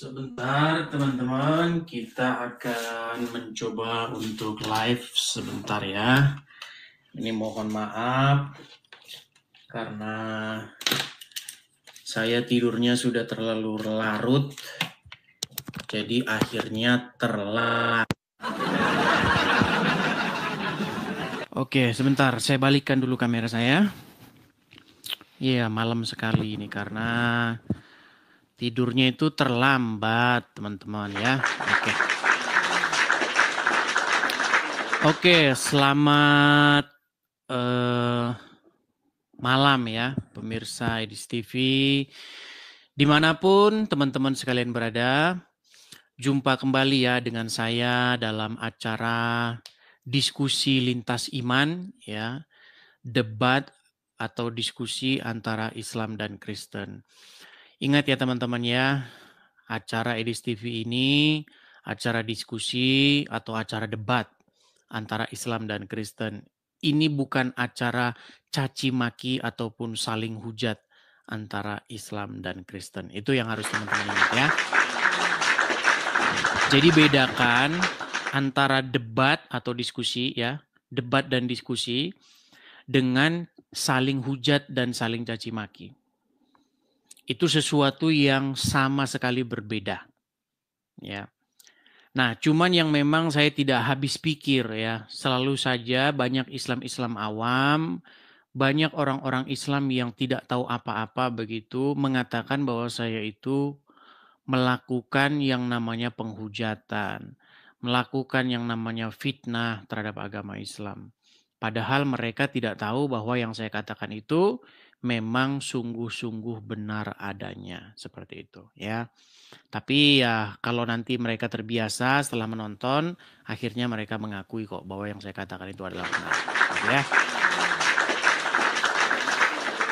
Sebentar teman-teman, kita akan mencoba untuk live sebentar ya. Ini mohon maaf karena saya tidurnya sudah terlalu larut, jadi akhirnya terlambat. Oke, sebentar, saya balikkan dulu kamera saya. Iya, malam sekali ini karena tidurnya itu terlambat, teman-teman ya. Oke, selamat malam ya, pemirsa Edis TV. Dimanapun teman-teman sekalian berada, jumpa kembali ya dengan saya dalam acara diskusi lintas iman ya, debat atau diskusi antara Islam dan Kristen. Ingat ya teman-teman ya, acara Edis TV ini acara diskusi atau acara debat antara Islam dan Kristen. Ini bukan acara caci maki ataupun saling hujat antara Islam dan Kristen. Itu yang harus teman-teman ingat ya. Jadi bedakan antara debat atau diskusi ya, debat dan diskusi dengan saling hujat dan saling caci maki. Itu sesuatu yang sama sekali berbeda. Ya. Nah, cuman yang memang saya tidak habis pikir ya, selalu saja banyak Islam-Islam awam, banyak orang-orang Islam yang tidak tahu apa-apa begitu, mengatakan bahwa saya itu melakukan yang namanya penghujatan, melakukan yang namanya fitnah terhadap agama Islam. Padahal mereka tidak tahu bahwa yang saya katakan itu memang sungguh-sungguh benar adanya, seperti itu ya. Tapi ya kalau nanti mereka terbiasa setelah menonton, akhirnya mereka mengakui kok bahwa yang saya katakan itu adalah benar. Ya.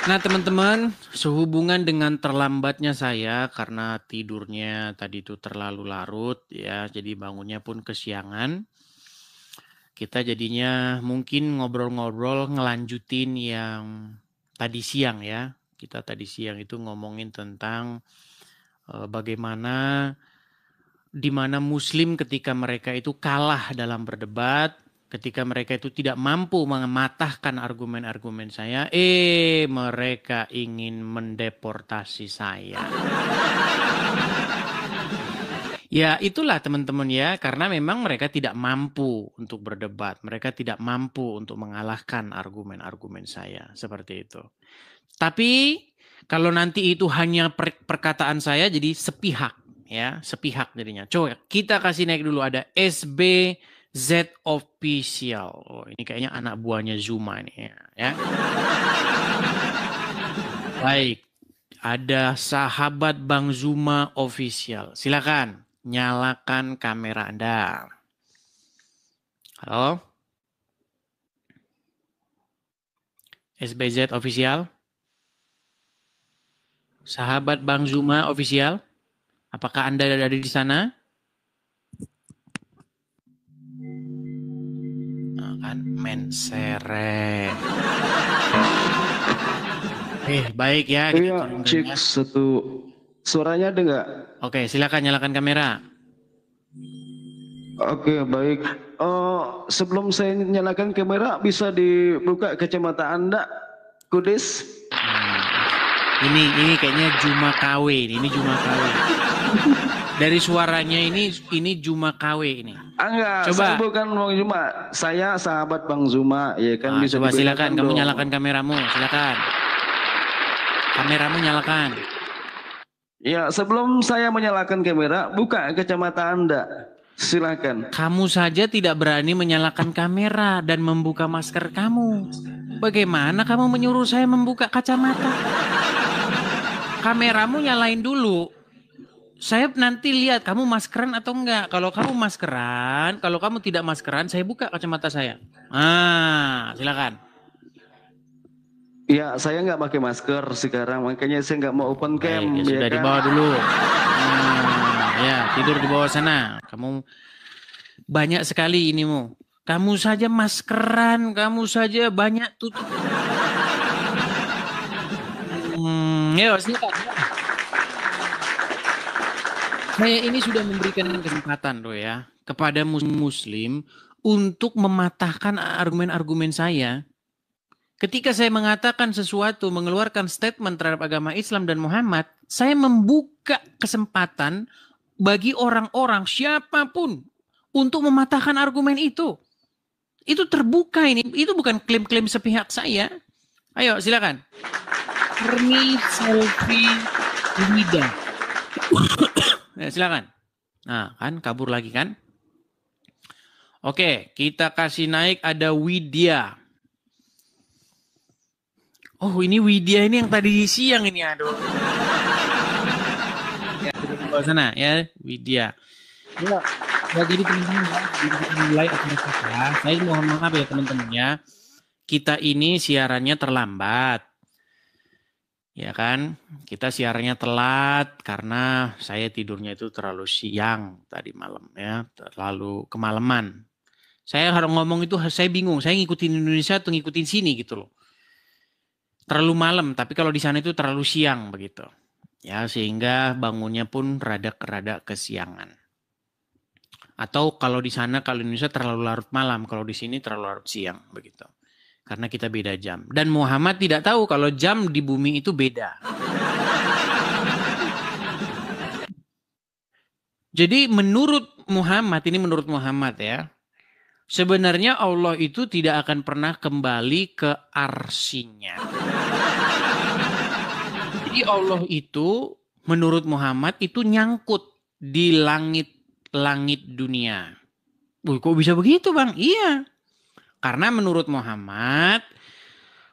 Nah teman-teman, sehubungan dengan terlambatnya saya karena tidurnya tadi itu terlalu larut ya, jadi bangunnya pun kesiangan. Kita jadinya mungkin ngobrol-ngobrol ngelanjutin yang tadi siang ya. Kita tadi siang itu ngomongin tentang bagaimana di mana Muslim ketika mereka itu kalah dalam berdebat, ketika mereka itu tidak mampu mematahkan argumen-argumen saya, mereka ingin mendeportasi saya. Ya itulah teman-teman ya, karena memang mereka tidak mampu untuk berdebat, mereka tidak mampu untuk mengalahkan argumen-argumen saya, seperti itu. Tapi kalau nanti itu hanya perkataan saya jadi sepihak ya, sepihak jadinya. Coba kita kasih naik dulu ada SBZ Official. Oh, ini kayaknya anak buahnya Zuma nih ya. Baik. Ada sahabat Bang Zuma Official. Silakan nyalakan kamera Anda. Halo. SBZ Official. Sahabat Bang Zuma Official, apakah Anda ada di sana? Nah, kan menseret. Baik ya. Iya, cek satu. Suaranya ada nggak? Oke, silakan nyalakan kamera. Oke, baik. Sebelum saya nyalakan kamera, bisa dibuka kacamata Anda, Kudis? Ini kayaknya Juma KW ini Juma KW. Dari suaranya ini Juma KW ini. Enggak, coba. Saya bukan Bang Zuma, saya sahabat Bang Zuma, ya kan. Bisa coba silakan kamu dong. nyalakan kameramu, silakan. Kameramu nyalakan. Ya, sebelum saya menyalakan kamera, buka kacamata Anda. Silakan. Kamu saja tidak berani menyalakan kamera dan membuka masker kamu. Bagaimana kamu menyuruh saya membuka kacamata? Kameramu nyalain dulu. Saya nanti lihat kamu maskeran atau enggak. Kalau kamu maskeran, kalau kamu tidak maskeran, saya buka kacamata saya. Silakan. Ya, saya nggak pakai masker sekarang, makanya saya nggak mau open cam. Ya sudah dibawa dulu. Ya, tidur di bawah sana. Kamu banyak sekali inimu. Kamu saja maskeran, kamu saja banyak tutup. Ya, silakan. Saya ini sudah memberikan kesempatan loh ya kepada muslim untuk mematahkan argumen-argumen saya. Ketika saya mengatakan sesuatu, mengeluarkan statement terhadap agama Islam dan Muhammad, saya membuka kesempatan bagi orang-orang siapapun untuk mematahkan argumen itu. Itu terbuka ini, itu bukan klaim-klaim sepihak saya. Ayo silakan. Ernie Selfie Wida. Ya, silakan. Nah, kan kabur lagi kan? Oke, kita kasih naik ada Widya. Oh, ini Widya ini yang tadi siang ini, aduh. Ya, di sana ya, Widya. Ya, jadi teman-teman ya, kita mulai acara kita. Saya mohon maaf ya teman-teman ya. Kita ini siarannya terlambat. Ya kan, kita siarannya telat karena saya tidurnya itu terlalu siang tadi malam ya, terlalu kemalaman. Saya harus ngomong itu saya bingung, saya ngikutin Indonesia atau ngikutin sini gitu loh. Terlalu malam, tapi kalau di sana itu terlalu siang begitu. Ya, sehingga bangunnya pun rada kesiangan. Atau kalau di sana kalau Indonesia terlalu larut malam, kalau di sini terlalu larut siang begitu. Karena kita beda jam. Dan Muhammad tidak tahu kalau jam di bumi itu beda. Jadi menurut Muhammad ya, sebenarnya Allah itu tidak akan pernah kembali ke arsinya. Jadi Allah itu menurut Muhammad itu nyangkut di langit dunia. Kok bisa begitu Bang? Iya. Karena menurut Muhammad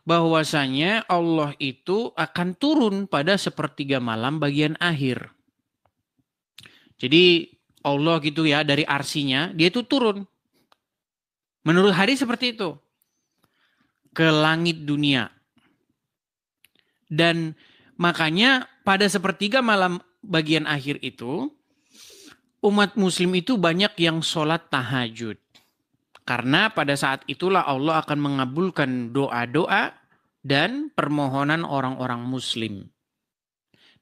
bahwasanya Allah itu akan turun pada sepertiga malam bagian akhir. Jadi Allah gitu ya dari arsinya dia itu turun. Menurut hadis seperti itu. Ke langit dunia. Dan makanya pada sepertiga malam bagian akhir itu umat muslim itu banyak yang sholat tahajud. Karena pada saat itulah Allah akan mengabulkan doa-doa dan permohonan orang-orang muslim.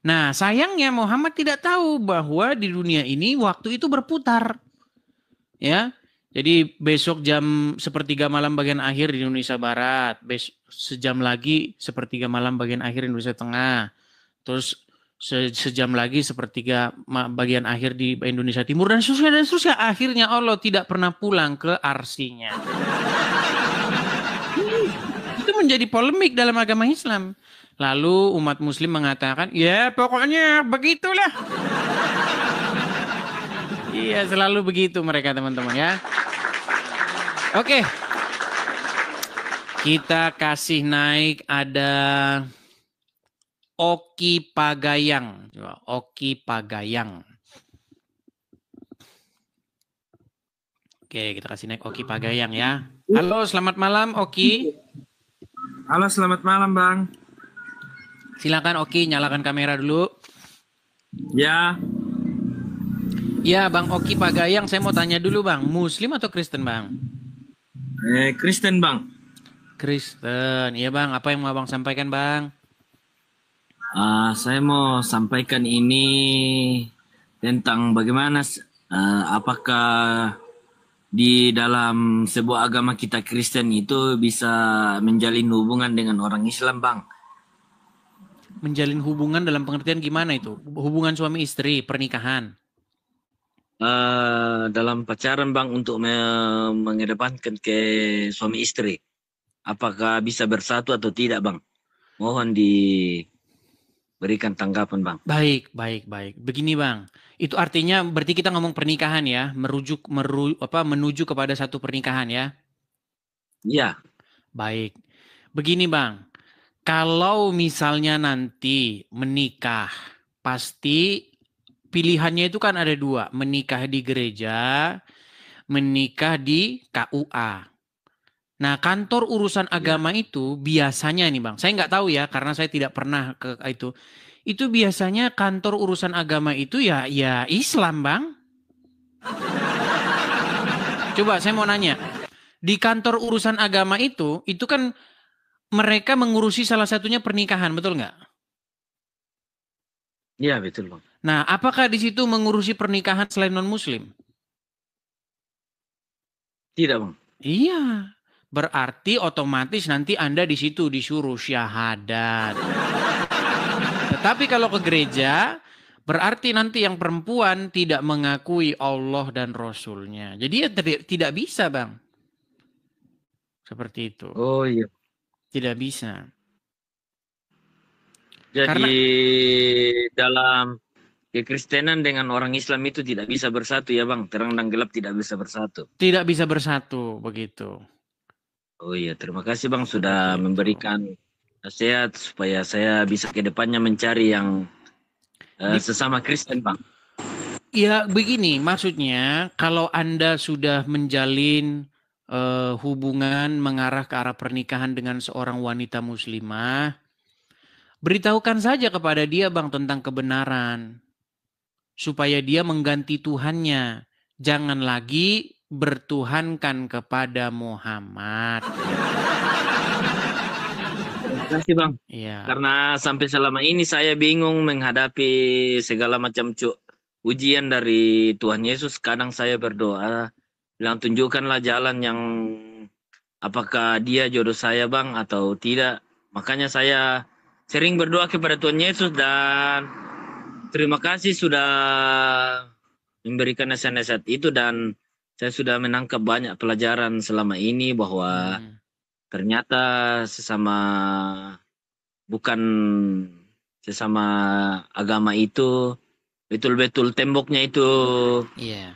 Nah, sayangnya Muhammad tidak tahu bahwa di dunia ini waktu itu berputar. Ya. Jadi besok jam sepertiga malam bagian akhir di Indonesia Barat, sejam lagi sepertiga malam bagian akhir di Indonesia Tengah. Terus sejam lagi sepertiga bagian akhir di Indonesia Timur dan seterusnya. Akhirnya Allah tidak pernah pulang ke arsinya. Itu menjadi polemik dalam agama Islam. Lalu umat muslim mengatakan, ya pokoknya begitulah. Iya selalu begitu mereka teman-teman ya. Oke. Kita kasih naik ada Oki Pagayang. Oki Pagayang. Oke, kita kasih naik Oki Pagayang ya. Halo, selamat malam Oki. Halo, selamat malam Bang. Silakan Oki, nyalakan kamera dulu. Ya. Ya, Bang Oki Pagayang, saya mau tanya dulu Bang, Muslim atau Kristen Bang? Kristen Bang. Kristen, iya Bang. Apa yang mau Abang sampaikan Bang? Saya mau sampaikan ini tentang bagaimana apakah di dalam sebuah agama kita Kristen itu bisa menjalin hubungan dengan orang Islam Bang. Menjalin hubungan dalam pengertian gimana itu? Hubungan suami istri, pernikahan? Dalam pacaran Bang untuk mengedepankan ke suami istri. Apakah bisa bersatu atau tidak Bang? Mohon diberikan tanggapan Bang. Baik. Begini Bang, itu artinya berarti kita ngomong pernikahan ya, menuju kepada satu pernikahan ya? Iya. Baik, begini Bang, kalau misalnya nanti menikah, pasti pilihannya itu kan ada dua, menikah di gereja, menikah di KUA. Nah, kantor urusan agama itu biasanya nih Bang, saya nggak tahu ya karena saya tidak pernah ke itu. Itu biasanya kantor urusan agama itu ya Islam Bang. Coba saya mau nanya, di kantor urusan agama itu kan mereka mengurusi salah satunya pernikahan, betul nggak? Iya, betul Bang. Nah, apakah di situ mengurusi pernikahan selain non-muslim? Tidak Bang. Iya. Berarti otomatis nanti Anda di situ disuruh syahadat. Tetapi kalau ke gereja, berarti nanti yang perempuan tidak mengakui Allah dan Rasulnya. Jadi ya tidak bisa, Bang. Seperti itu. Oh iya. Tidak bisa. Jadi Karena dalam kekristenan dengan orang Islam itu tidak bisa bersatu ya Bang. Terang dan gelap tidak bisa bersatu. tidak bisa bersatu begitu. Oh iya, terima kasih Bang sudah Seperti itu. memberikan nasihat supaya saya bisa ke depannya mencari yang sesama Kristen Bang. Ya begini, maksudnya kalau Anda sudah menjalin hubungan mengarah ke arah pernikahan dengan seorang wanita muslimah, beritahukan saja kepada dia Bang tentang kebenaran. Supaya dia mengganti Tuhannya. Jangan lagi bertuhankan kepada Muhammad. Terima kasih Bang. Iya. Karena sampai selama ini saya bingung menghadapi segala macam ujian dari Tuhan Yesus. Kadang saya berdoa, bilang tunjukkanlah jalan yang apakah dia jodoh saya Bang atau tidak. Makanya saya sering berdoa kepada Tuhan Yesus dan terima kasih sudah memberikan nasihat-nasihat itu dan saya sudah menangkap banyak pelajaran selama ini bahwa ternyata bukan sesama agama itu betul-betul temboknya itu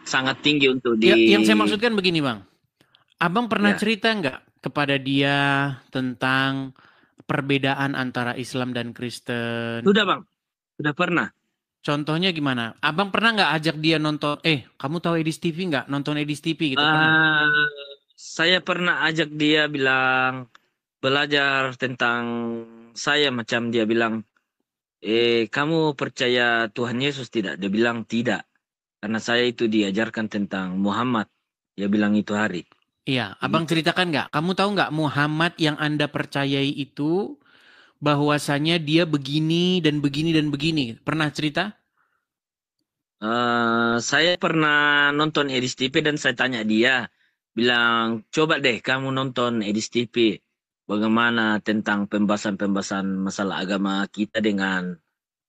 sangat tinggi untuk Yang saya maksudkan begini Bang, Abang pernah Ya. cerita nggak kepada dia tentang perbedaan antara Islam dan Kristen? Sudah Bang, sudah pernah. Contohnya gimana? Abang pernah nggak ajak dia nonton, kamu tahu Edis TV nggak? Nonton Edis TV gitu pernah? Saya pernah ajak dia bilang belajar tentang saya macam dia bilang, kamu percaya Tuhan Yesus tidak? Dia bilang tidak. Karena saya itu diajarkan tentang Muhammad. Dia bilang itu hari. Iya, Abang ceritakan nggak? Kamu tahu nggak Muhammad yang Anda percayai itu bahwasanya dia begini dan begini dan begini? Pernah cerita? Saya pernah nonton Edis TV dan saya tanya dia, bilang coba deh kamu nonton Edis TV. Bagaimana tentang pembahasan-pembahasan masalah agama kita dengan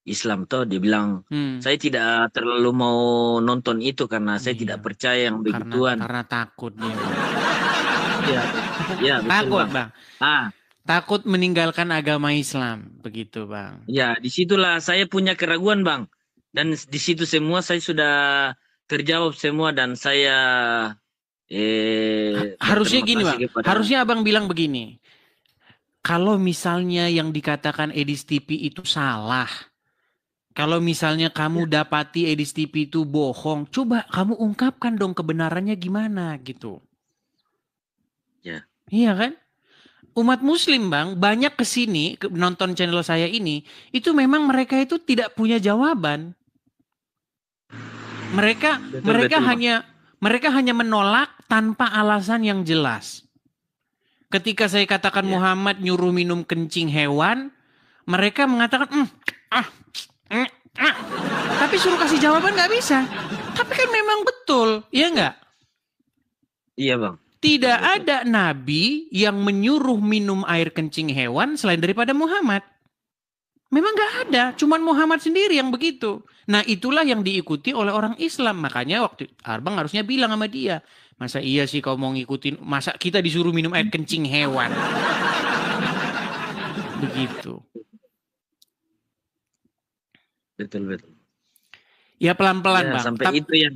Islam toh? Dia bilang saya tidak terlalu mau nonton itu karena saya tidak percaya yang begituan. Karena takut dia. Iya, takut Bang. Ah, takut meninggalkan agama Islam, begitu Bang. Ya, disitulah saya punya keraguan Bang. Dan di situ semua saya sudah terjawab semua dan saya harusnya gini Bang. Harusnya Abang bilang begini. Kalau misalnya yang dikatakan Edis TV itu salah. Kalau misalnya kamu dapati Edis TV itu bohong, coba kamu ungkapkan dong kebenarannya gimana gitu. Ya. Iya kan? Umat muslim Bang, banyak kesini nonton channel saya ini, itu memang mereka itu tidak punya jawaban. Mereka hanya menolak tanpa alasan yang jelas. Ketika saya katakan Muhammad nyuruh minum kencing hewan, mereka mengatakan tapi suruh kasih jawaban nggak bisa. Tapi kan memang betul, ya nggak? Iya Bang. Tidak ada nabi yang menyuruh minum air kencing hewan selain daripada Muhammad. Memang nggak ada, cuman Muhammad sendiri yang begitu. Nah itulah yang diikuti oleh orang Islam. Makanya waktu Abang harusnya bilang sama dia, masa iya sih kau mau ngikutin, masa kita disuruh minum air kencing hewan? Begitu. Betul. Ya pelan-pelan Bang. Sampai itu ya.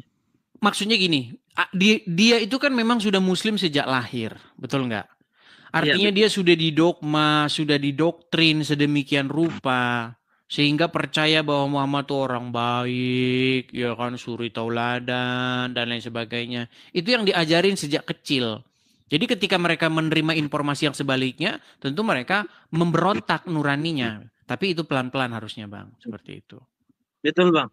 Maksudnya gini, dia itu kan memang sudah muslim sejak lahir, betul nggak? Artinya dia sudah didogma, sudah didoktrin sedemikian rupa sehingga percaya bahwa Muhammad itu orang baik, ya kan, suri tauladan dan lain sebagainya. Itu yang diajarin sejak kecil. Jadi ketika mereka menerima informasi yang sebaliknya, tentu mereka memberontak nuraninya. Tapi itu pelan-pelan harusnya Bang, seperti itu. Betul Bang.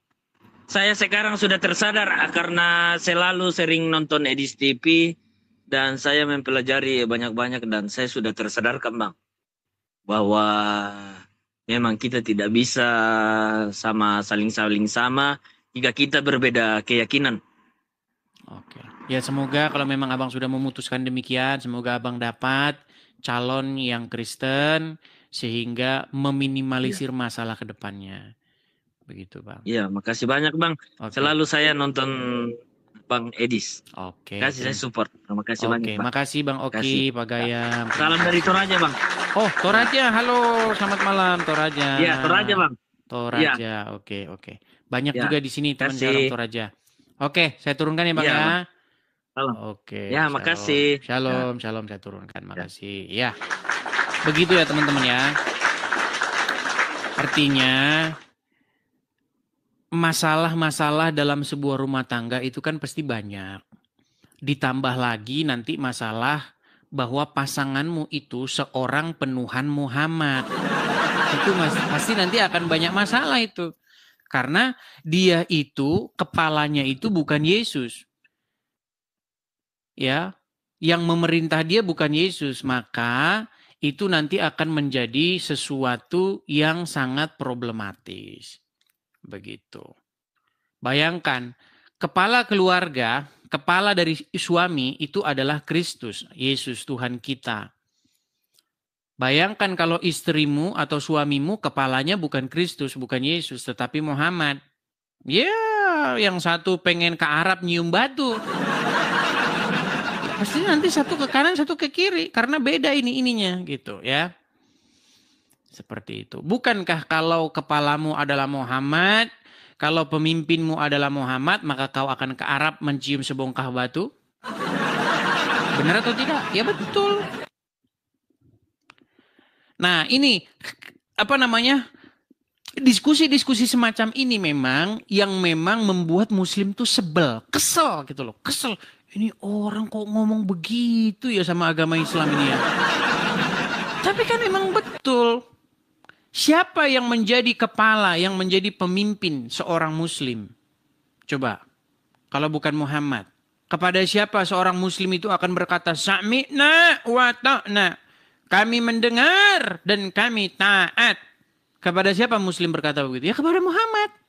Saya sekarang sudah tersadar karena selalu sering nonton Edis TV dan saya mempelajari banyak-banyak dan saya sudah tersadarkan Bang bahwa memang kita tidak bisa saling-saling sama jika kita berbeda keyakinan. Oke. Ya semoga kalau memang abang sudah memutuskan demikian, semoga abang dapat calon yang Kristen sehingga meminimalisir masalah ke depannya. Begitu bang. Ya, makasih banyak Bang. Oke. Selalu saya nonton Bang Edis. Oke. Kasih saya support. Terima kasih banyak Oke, Bang. makasih Bang Oki, Pak Gayam. Salam dari Toraja Bang. Oh, Toraja. Halo, selamat malam Toraja. Iya, Toraja Bang. Toraja. Oke. Banyak Ya, juga di sini teman kasih. sekarang Toraja. Oke, saya turunkan ya Bang Iya, ya. Bang. Salam. Oke. Ya, shalom. makasih. Shalom, shalom saya turunkan. Makasih. Ya. Begitu ya teman-teman ya. Artinya masalah-masalah dalam sebuah rumah tangga itu kan pasti banyak. Ditambah lagi nanti masalah bahwa pasanganmu itu seorang penuhan Muhammad. Itu pasti nanti akan banyak masalah itu. Karena dia itu, kepalanya itu bukan Yesus. Ya, yang memerintah dia bukan Yesus, maka itu nanti akan menjadi sesuatu yang sangat problematis. Begitu. Bayangkan, kepala keluarga, kepala dari suami itu adalah Kristus, Yesus Tuhan kita. Bayangkan kalau istrimu atau suamimu kepalanya bukan Kristus, bukan Yesus, tetapi Muhammad. Ya, yang satu pengen ke Arab nyium batu. Pasti nanti satu ke kanan, satu ke kiri. Karena beda ininya gitu ya. Seperti itu. Bukankah kalau kepalamu adalah Muhammad, kalau pemimpinmu adalah Muhammad, maka kau akan ke Arab mencium sebongkah batu? Benar atau tidak? Ya betul. Nah ini, apa namanya, diskusi-diskusi semacam ini memang, yang memang membuat Muslim tuh sebel, kesel gitu loh, kesel. Ini orang kok ngomong begitu ya sama agama Islam ini ya. Tapi kan memang betul. Siapa yang menjadi kepala, yang menjadi pemimpin seorang Muslim? Coba, kalau bukan Muhammad. Kepada siapa seorang Muslim itu akan berkata, Sami'na wa ta'na. Kami mendengar dan kami taat. Kepada siapa Muslim berkata begitu? Ya kepada Muhammad.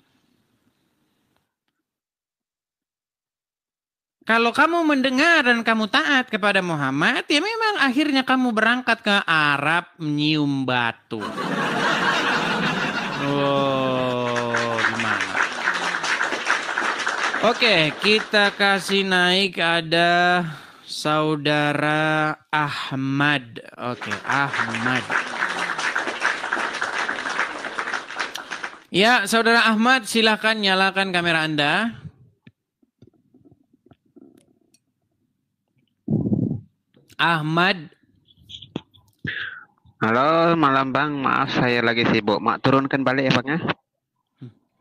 Kalau kamu mendengar dan kamu taat kepada Muhammad, ya memang akhirnya kamu berangkat ke Arab menyium batu. Oh, gimana? Oke, kita kasih naik ada Saudara Ahmad. Oke, Ahmad. Ya, Saudara Ahmad, silahkan nyalakan kamera Anda. Ahmad. Halo, malam Bang. Maaf saya lagi sibuk. Mak turunkan balik ya Bang ya.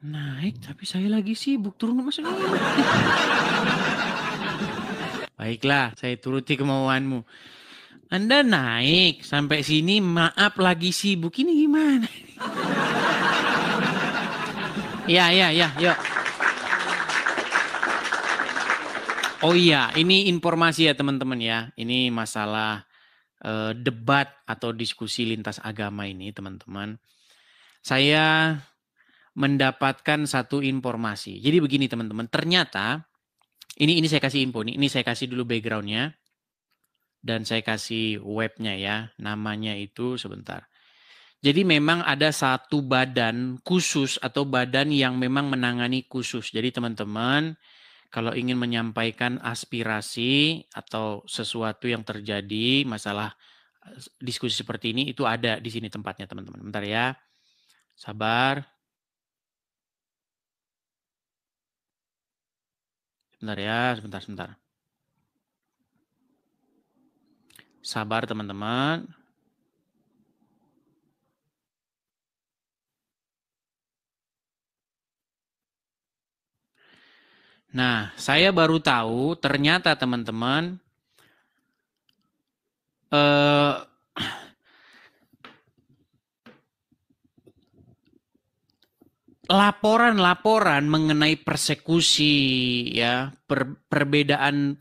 Naik, tapi saya lagi sibuk. Turun maksudnya. Baiklah, saya turuti kemauanmu. Anda naik sampai sini, maaf lagi sibuk. Ini gimana? Ya, yuk. Oh iya, ini informasi ya teman-teman ya. Ini masalah debat atau diskusi lintas agama ini teman-teman. Saya mendapatkan satu informasi. Jadi begini teman-teman, ternyata ini saya kasih info nih. Ini saya kasih dulu backgroundnya dan saya kasih webnya ya. Namanya itu sebentar. Jadi memang ada satu badan khusus atau badan yang memang menangani khusus. Jadi teman-teman, kalau ingin menyampaikan aspirasi atau sesuatu yang terjadi, masalah diskusi seperti ini, itu ada di sini tempatnya teman-teman. Bentar ya, sabar. Bentar ya, sebentar. Sabar teman-teman. Nah, saya baru tahu ternyata teman-teman laporan-laporan mengenai persekusi ya, perbedaan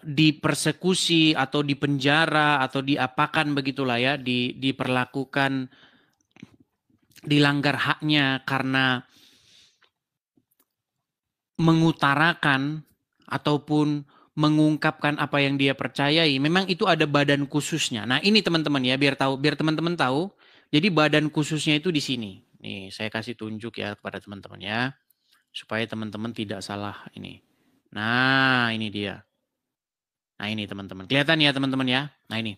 dipersekusi atau dipenjara atau diapakan begitulah ya, diperlakukan dilanggar haknya karena mengutarakan ataupun mengungkapkan apa yang dia percayai, memang itu ada badan khususnya. Nah, ini teman-teman ya, biar teman-teman tahu. Jadi badan khususnya itu di sini. Nih, saya kasih tunjuk ya kepada teman-teman ya, supaya teman-teman tidak salah ini. Nah, ini dia. Nah, ini teman-teman. Kelihatan ya teman-teman ya. Nah, ini.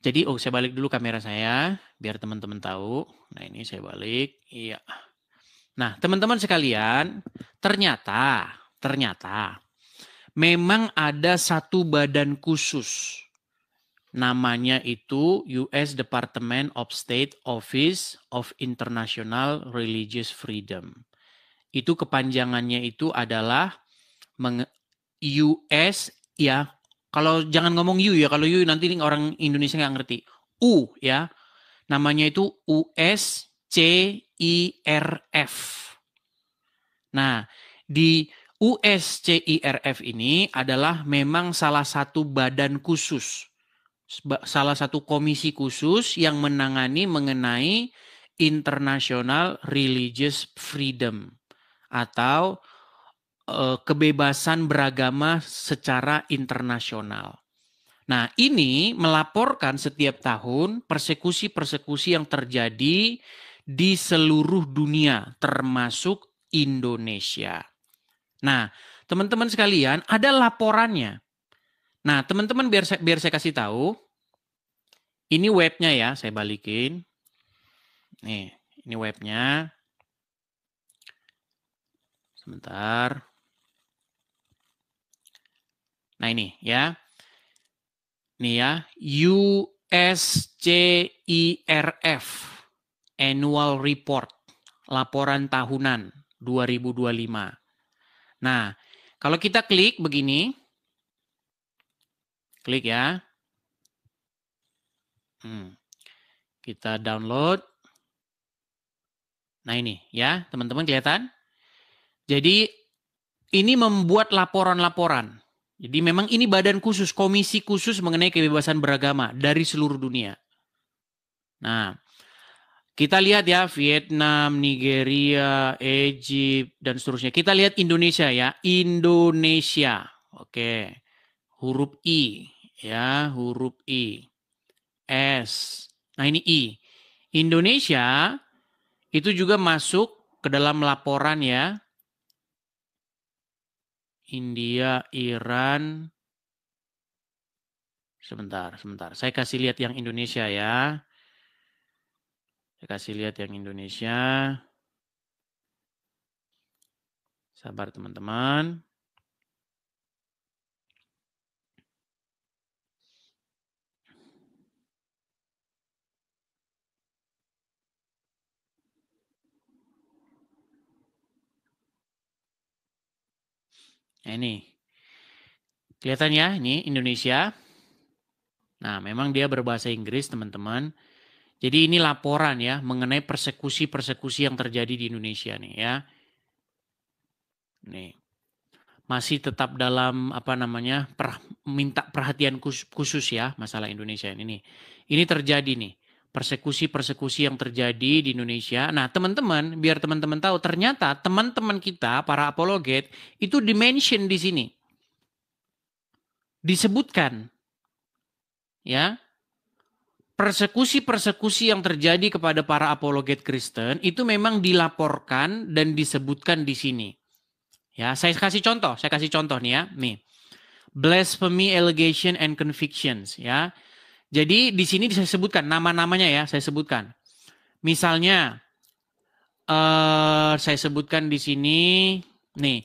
Jadi, saya balik dulu kamera saya, biar teman-teman tahu. Nah, ini saya balik. Iya. Nah, teman-teman sekalian, ternyata memang ada satu badan khusus. Namanya itu US Department of State Office of International Religious Freedom. Itu kepanjangannya itu adalah US ya. Kalau jangan ngomong U ya, kalau U nanti orang Indonesia nggak ngerti. U ya, namanya itu USCIRF. Nah, di USCIRF ini adalah memang salah satu badan khusus, salah satu komisi khusus yang menangani mengenai international religious freedom atau kebebasan beragama secara internasional. Nah, ini melaporkan setiap tahun persekusi-persekusi yang terjadi di seluruh dunia, termasuk Indonesia. Nah, teman-teman sekalian, ada laporannya. Nah, teman-teman biar saya kasih tahu. Ini webnya ya, saya balikin. Nih, ini webnya. Sebentar. Nah, ini ya. Nih ya, USCIRF Annual Report, laporan tahunan 2025. Nah, kalau kita klik begini, klik ya. Kita download. Nah ini ya, teman-teman kelihatan. Jadi ini membuat laporan-laporan. Jadi memang ini badan khusus, komisi khusus mengenai kebebasan beragama dari seluruh dunia. Nah, kita lihat ya, Vietnam, Nigeria, Egypt, dan seterusnya. Kita lihat Indonesia ya, Indonesia. Oke, huruf I ya, huruf I. S. Nah ini I. Indonesia itu juga masuk ke dalam laporan ya. India, Iran. Sebentar. Saya kasih lihat yang Indonesia ya. Saya kasih lihat yang Indonesia. Sabar teman-teman. Nah, ini. Kelihatan ya, ini Indonesia. Nah, memang dia berbahasa Inggris, teman-teman. Jadi ini laporan ya mengenai persekusi-persekusi yang terjadi di Indonesia nih ya. Nih. Masih tetap dalam minta perhatian khusus ya masalah Indonesia ini. Ini terjadi nih. Persekusi-persekusi yang terjadi di Indonesia. Nah, teman-teman, biar teman-teman tahu, ternyata teman-teman kita, para apologet, itu dimention di sini. Disebutkan. Ya. Persekusi-persekusi yang terjadi kepada para apologet Kristen itu memang dilaporkan dan disebutkan di sini. Ya, saya kasih contoh nih ya. Nih. Blasphemy allegation and convictions ya. Jadi di sini saya sebutkan nama-namanya ya, saya sebutkan. Misalnya saya sebutkan di sini nih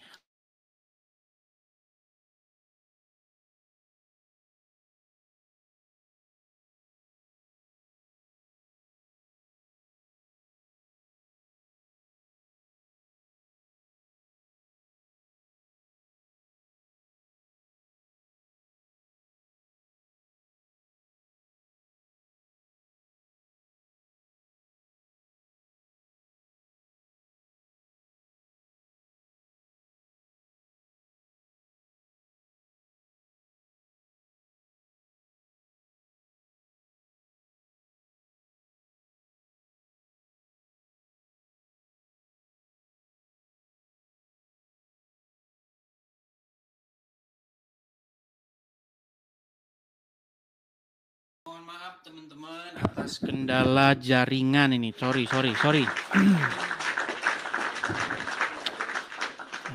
maaf teman-teman atas kendala jaringan ini. Sorry.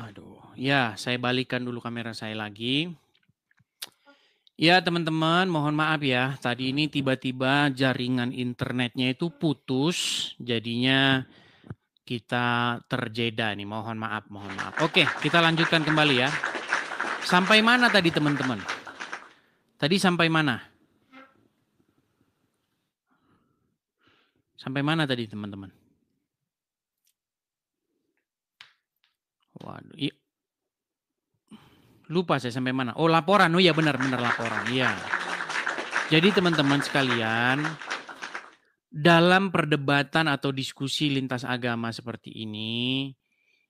Aduh, ya saya balikan dulu kamera saya lagi. Ya teman-teman, mohon maaf ya. Tadi ini tiba-tiba jaringan internetnya itu putus, jadinya kita terjeda nih. Mohon maaf. Oke, kita lanjutkan kembali ya. Sampai mana tadi teman-teman? Tadi sampai mana? Sampai mana tadi teman-teman? Waduh, iya. Lupa saya sampai mana. Oh, laporan. Oh ya benar laporan. Iya. Jadi teman-teman sekalian, dalam perdebatan atau diskusi lintas agama seperti ini,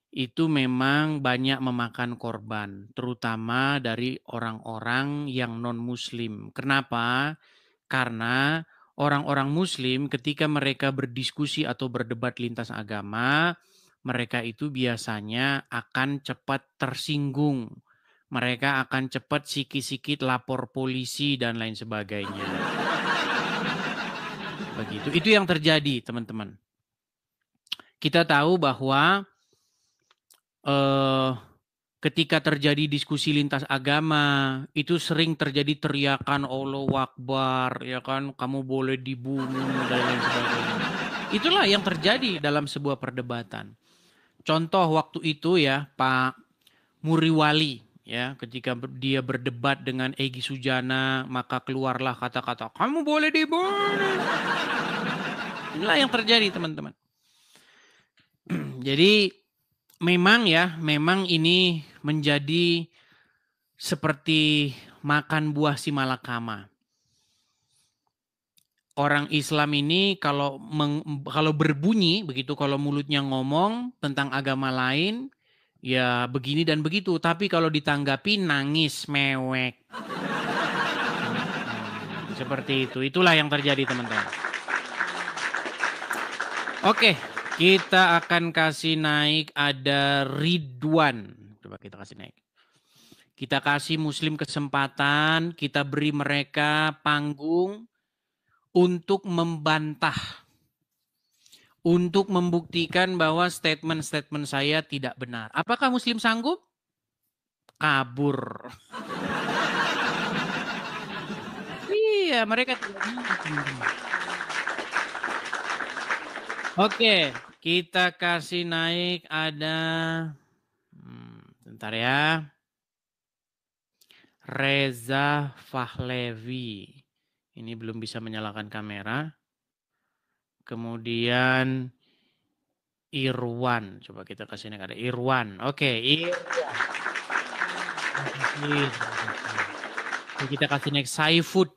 itu memang banyak memakan korban, terutama dari orang-orang yang non-muslim. Kenapa? Karena orang-orang muslim ketika mereka berdiskusi atau berdebat lintas agama, mereka itu biasanya akan cepat tersinggung. Mereka akan cepat sikit-sikit lapor polisi dan lain sebagainya. Begitu. Itu yang terjadi, teman-teman. Kita tahu bahwa ketika terjadi diskusi lintas agama, itu sering terjadi teriakan Allahu Akbar, ya kan, kamu boleh dibunuh dan lain sebagainya. Itulah yang terjadi dalam sebuah perdebatan. Contoh waktu itu ya, Pak Muriwali, ya, ketika dia berdebat dengan Egy Sujana, maka keluarlah kata-kata, kamu boleh dibunuh. Inilah yang terjadi, teman-teman. Jadi memang ini menjadi seperti makan buah si malakama. Orang Islam ini kalau berbunyi begitu, kalau mulutnya ngomong tentang agama lain, ya begini dan begitu. Tapi kalau ditanggapi nangis mewek. Seperti itu. Itulah yang terjadi teman-teman. Oke, kita akan kasih naik ada Ridwan. Coba kita kasih naik. Kita kasih Muslim kesempatan, kita beri mereka panggung untuk membantah. Untuk membuktikan bahwa statement-statement saya tidak benar. Apakah Muslim sanggup? Kabur. Iya, mereka tidak benar. Oke, kita kasih naik ada, bentar ya, Reza Fahlevi. Ini belum bisa menyalakan kamera. Kemudian Irwan, coba kita kasih naik ada Irwan. Oke, Irwan. Kita kasih naik Saifud.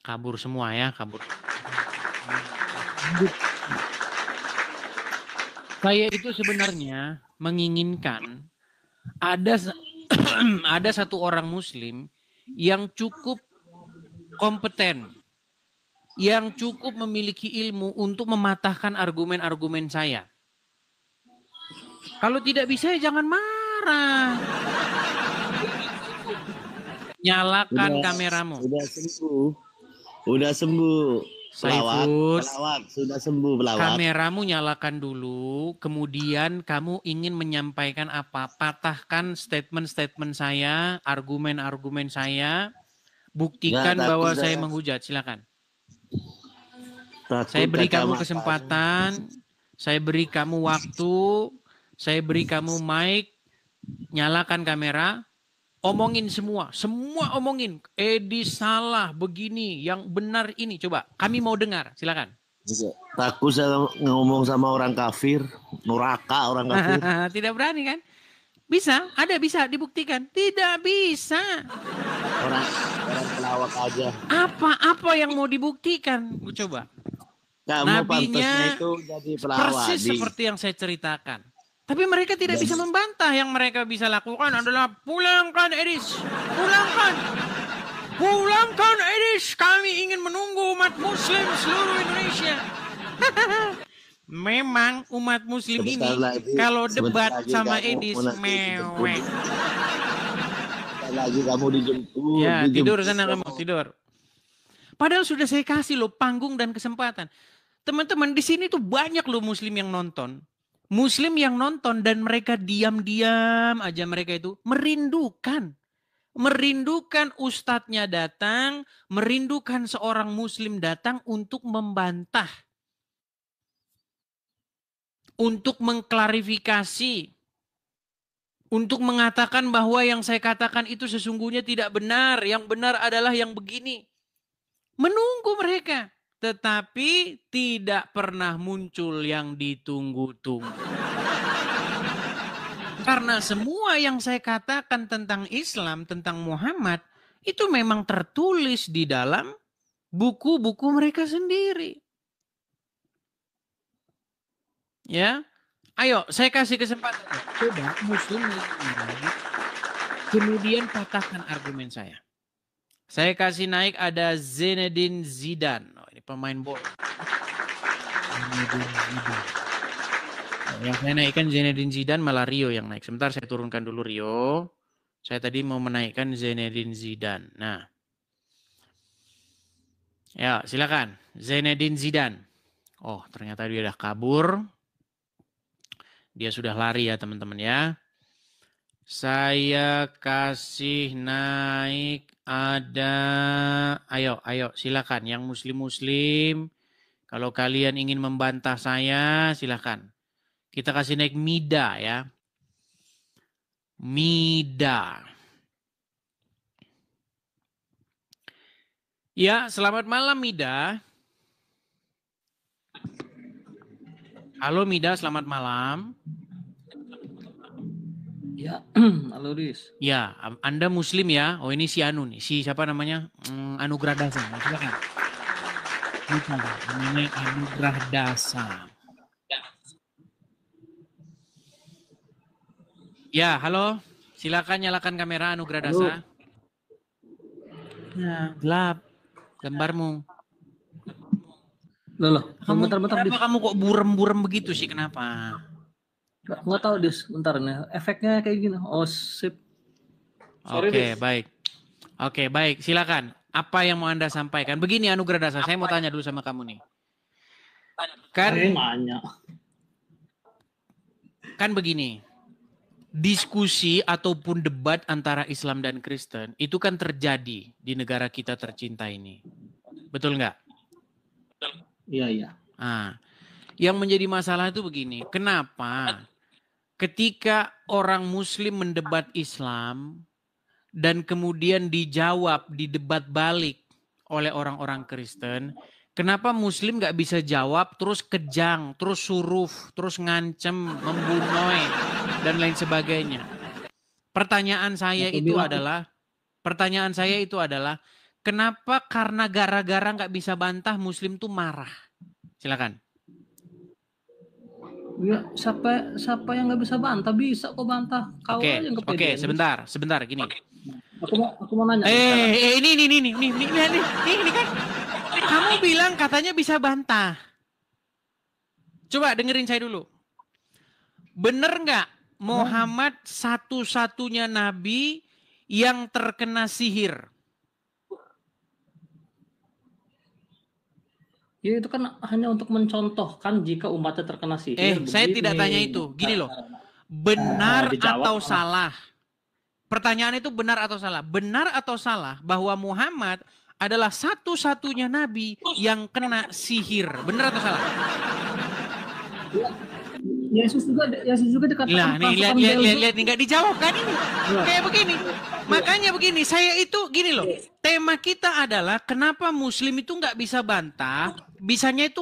Kabur semua ya, kabur. Saya itu sebenarnya menginginkan ada satu orang Muslim yang cukup kompeten, yang cukup memiliki ilmu untuk mematahkan argumen-argumen saya. Kalau tidak bisa ya jangan marah. Nyalakan kameramu. Udah sembuh. Saifud, sudah sembuh pelawak. kameramu nyalakan dulu, kemudian kamu ingin menyampaikan apa? Patahkan statement-statement saya, argumen-argumen saya, buktikan bahwa saya menghujat, silakan. Saya beri kamu kesempatan, saya beri kamu waktu, saya beri kamu mic, nyalakan kamera. Omongin semua omongin. Edi salah begini, yang benar ini. Coba, kami mau dengar, silakan. Takut saya ngomong sama orang kafir, neraka orang kafir. Tidak berani kan? Bisa dibuktikan. Tidak bisa. Orang pelawak aja. Apa yang mau dibuktikan? Coba. Kamu Nabinya itu jadi pelawak. persis seperti yang saya ceritakan. Tapi mereka tidak bisa membantah. Yang mereka bisa lakukan adalah pulangkan Edis. Pulangkan Edis. Kami ingin menunggu umat muslim seluruh Indonesia. Memang umat muslim ini kalau debat sama Edis mewek. lagi kamu dijemput. Ya, dijemput. tidur sana kamu, tidur. Padahal sudah saya kasih loh panggung dan kesempatan. Teman-teman, di sini tuh banyak loh muslim yang nonton. Muslim yang nonton dan mereka diam-diam aja, mereka itu merindukan. Merindukan ustadznya datang, merindukan seorang muslim datang untuk membantah. Untuk mengklarifikasi. Untuk mengatakan bahwa yang saya katakan itu sesungguhnya tidak benar. Yang benar adalah yang begini. Menunggu mereka. Tetapi tidak pernah muncul yang ditunggu-tunggu. Karena semua yang saya katakan tentang Islam, tentang Muhammad, itu memang tertulis di dalam buku-buku mereka sendiri. Ya, ayo saya kasih kesempatan. Coba muslim kemudian patahkan argumen saya. Saya kasih naik ada Zinedine Zidane. Oh, ini pemain bola. Zinedine Zidane. Oh, yang saya naikkan Zinedine Zidane malah Rio yang naik. Sebentar saya turunkan dulu Rio. Saya tadi mau menaikkan Zinedine Zidane. Nah. Ya, silakan. Zinedine Zidane. Oh, ternyata dia udah kabur. Dia sudah lari ya teman-teman ya. Saya kasih naik ada, ayo silakan yang muslim-muslim. Kalau kalian ingin membantah saya silakan. Kita kasih naik Mida ya. Mida. Ya, selamat malam Mida. Halo Mida, selamat malam. Ya, halo Riz. Ya, Anda muslim ya? Oh ini si Anu nih, si siapa namanya? Anugrah Dasa. Silakan. Namanya Anugrah Dasa. Ya, halo. Silakan nyalakan kamera Anugrah Dasa. Nah, gelap gambarmu. Loh, Kenapa kamu kok burem-burem begitu sih? Kenapa? Nggak tahu Dis, bentar nih. Efeknya kayak gini. Oh, sip. Oke, baik. Oke, baik. Silakan. Apa yang mau Anda sampaikan? Begini Anugrah Dasa, saya mau tanya dulu sama kamu nih. Kan begini. Diskusi ataupun debat antara Islam dan Kristen itu kan terjadi di negara kita tercinta ini. Betul nggak? Iya. Nah, yang menjadi masalah itu begini. Kenapa ketika orang Muslim mendebat Islam dan kemudian dijawab di debat balik oleh orang-orang Kristen, kenapa Muslim nggak bisa jawab terus kejang, terus suruf, terus ngancem, membunuh dan lain sebagainya? Pertanyaan saya itu adalah kenapa karena gara-gara nggak bisa bantah Muslim tuh marah? Silakan. Ya, siapa yang nggak bisa bantah? Bisa kok bantah. Kau aja yang kepedean. Sebentar gini. Aku mau nanya. Ini kan kamu bilang katanya bisa bantah. Coba dengerin saya dulu. Bener nggak Muhammad satu-satunya nabi yang terkena sihir? Ya itu kan hanya untuk mencontohkan jika umatnya terkena sihir. Saya tidak tanya itu. Gini loh. Benar atau salah? Pertanyaan itu benar atau salah? Benar atau salah bahwa Muhammad adalah satu-satunya nabi yang kena sihir? Benar atau salah? Yesus juga dikatakan. Nah, nih lihat nih nggak dijawab kan ini. Kayak begini. Makanya begini, saya itu gini loh. Tema kita adalah kenapa Muslim itu nggak bisa bantah, bisanya itu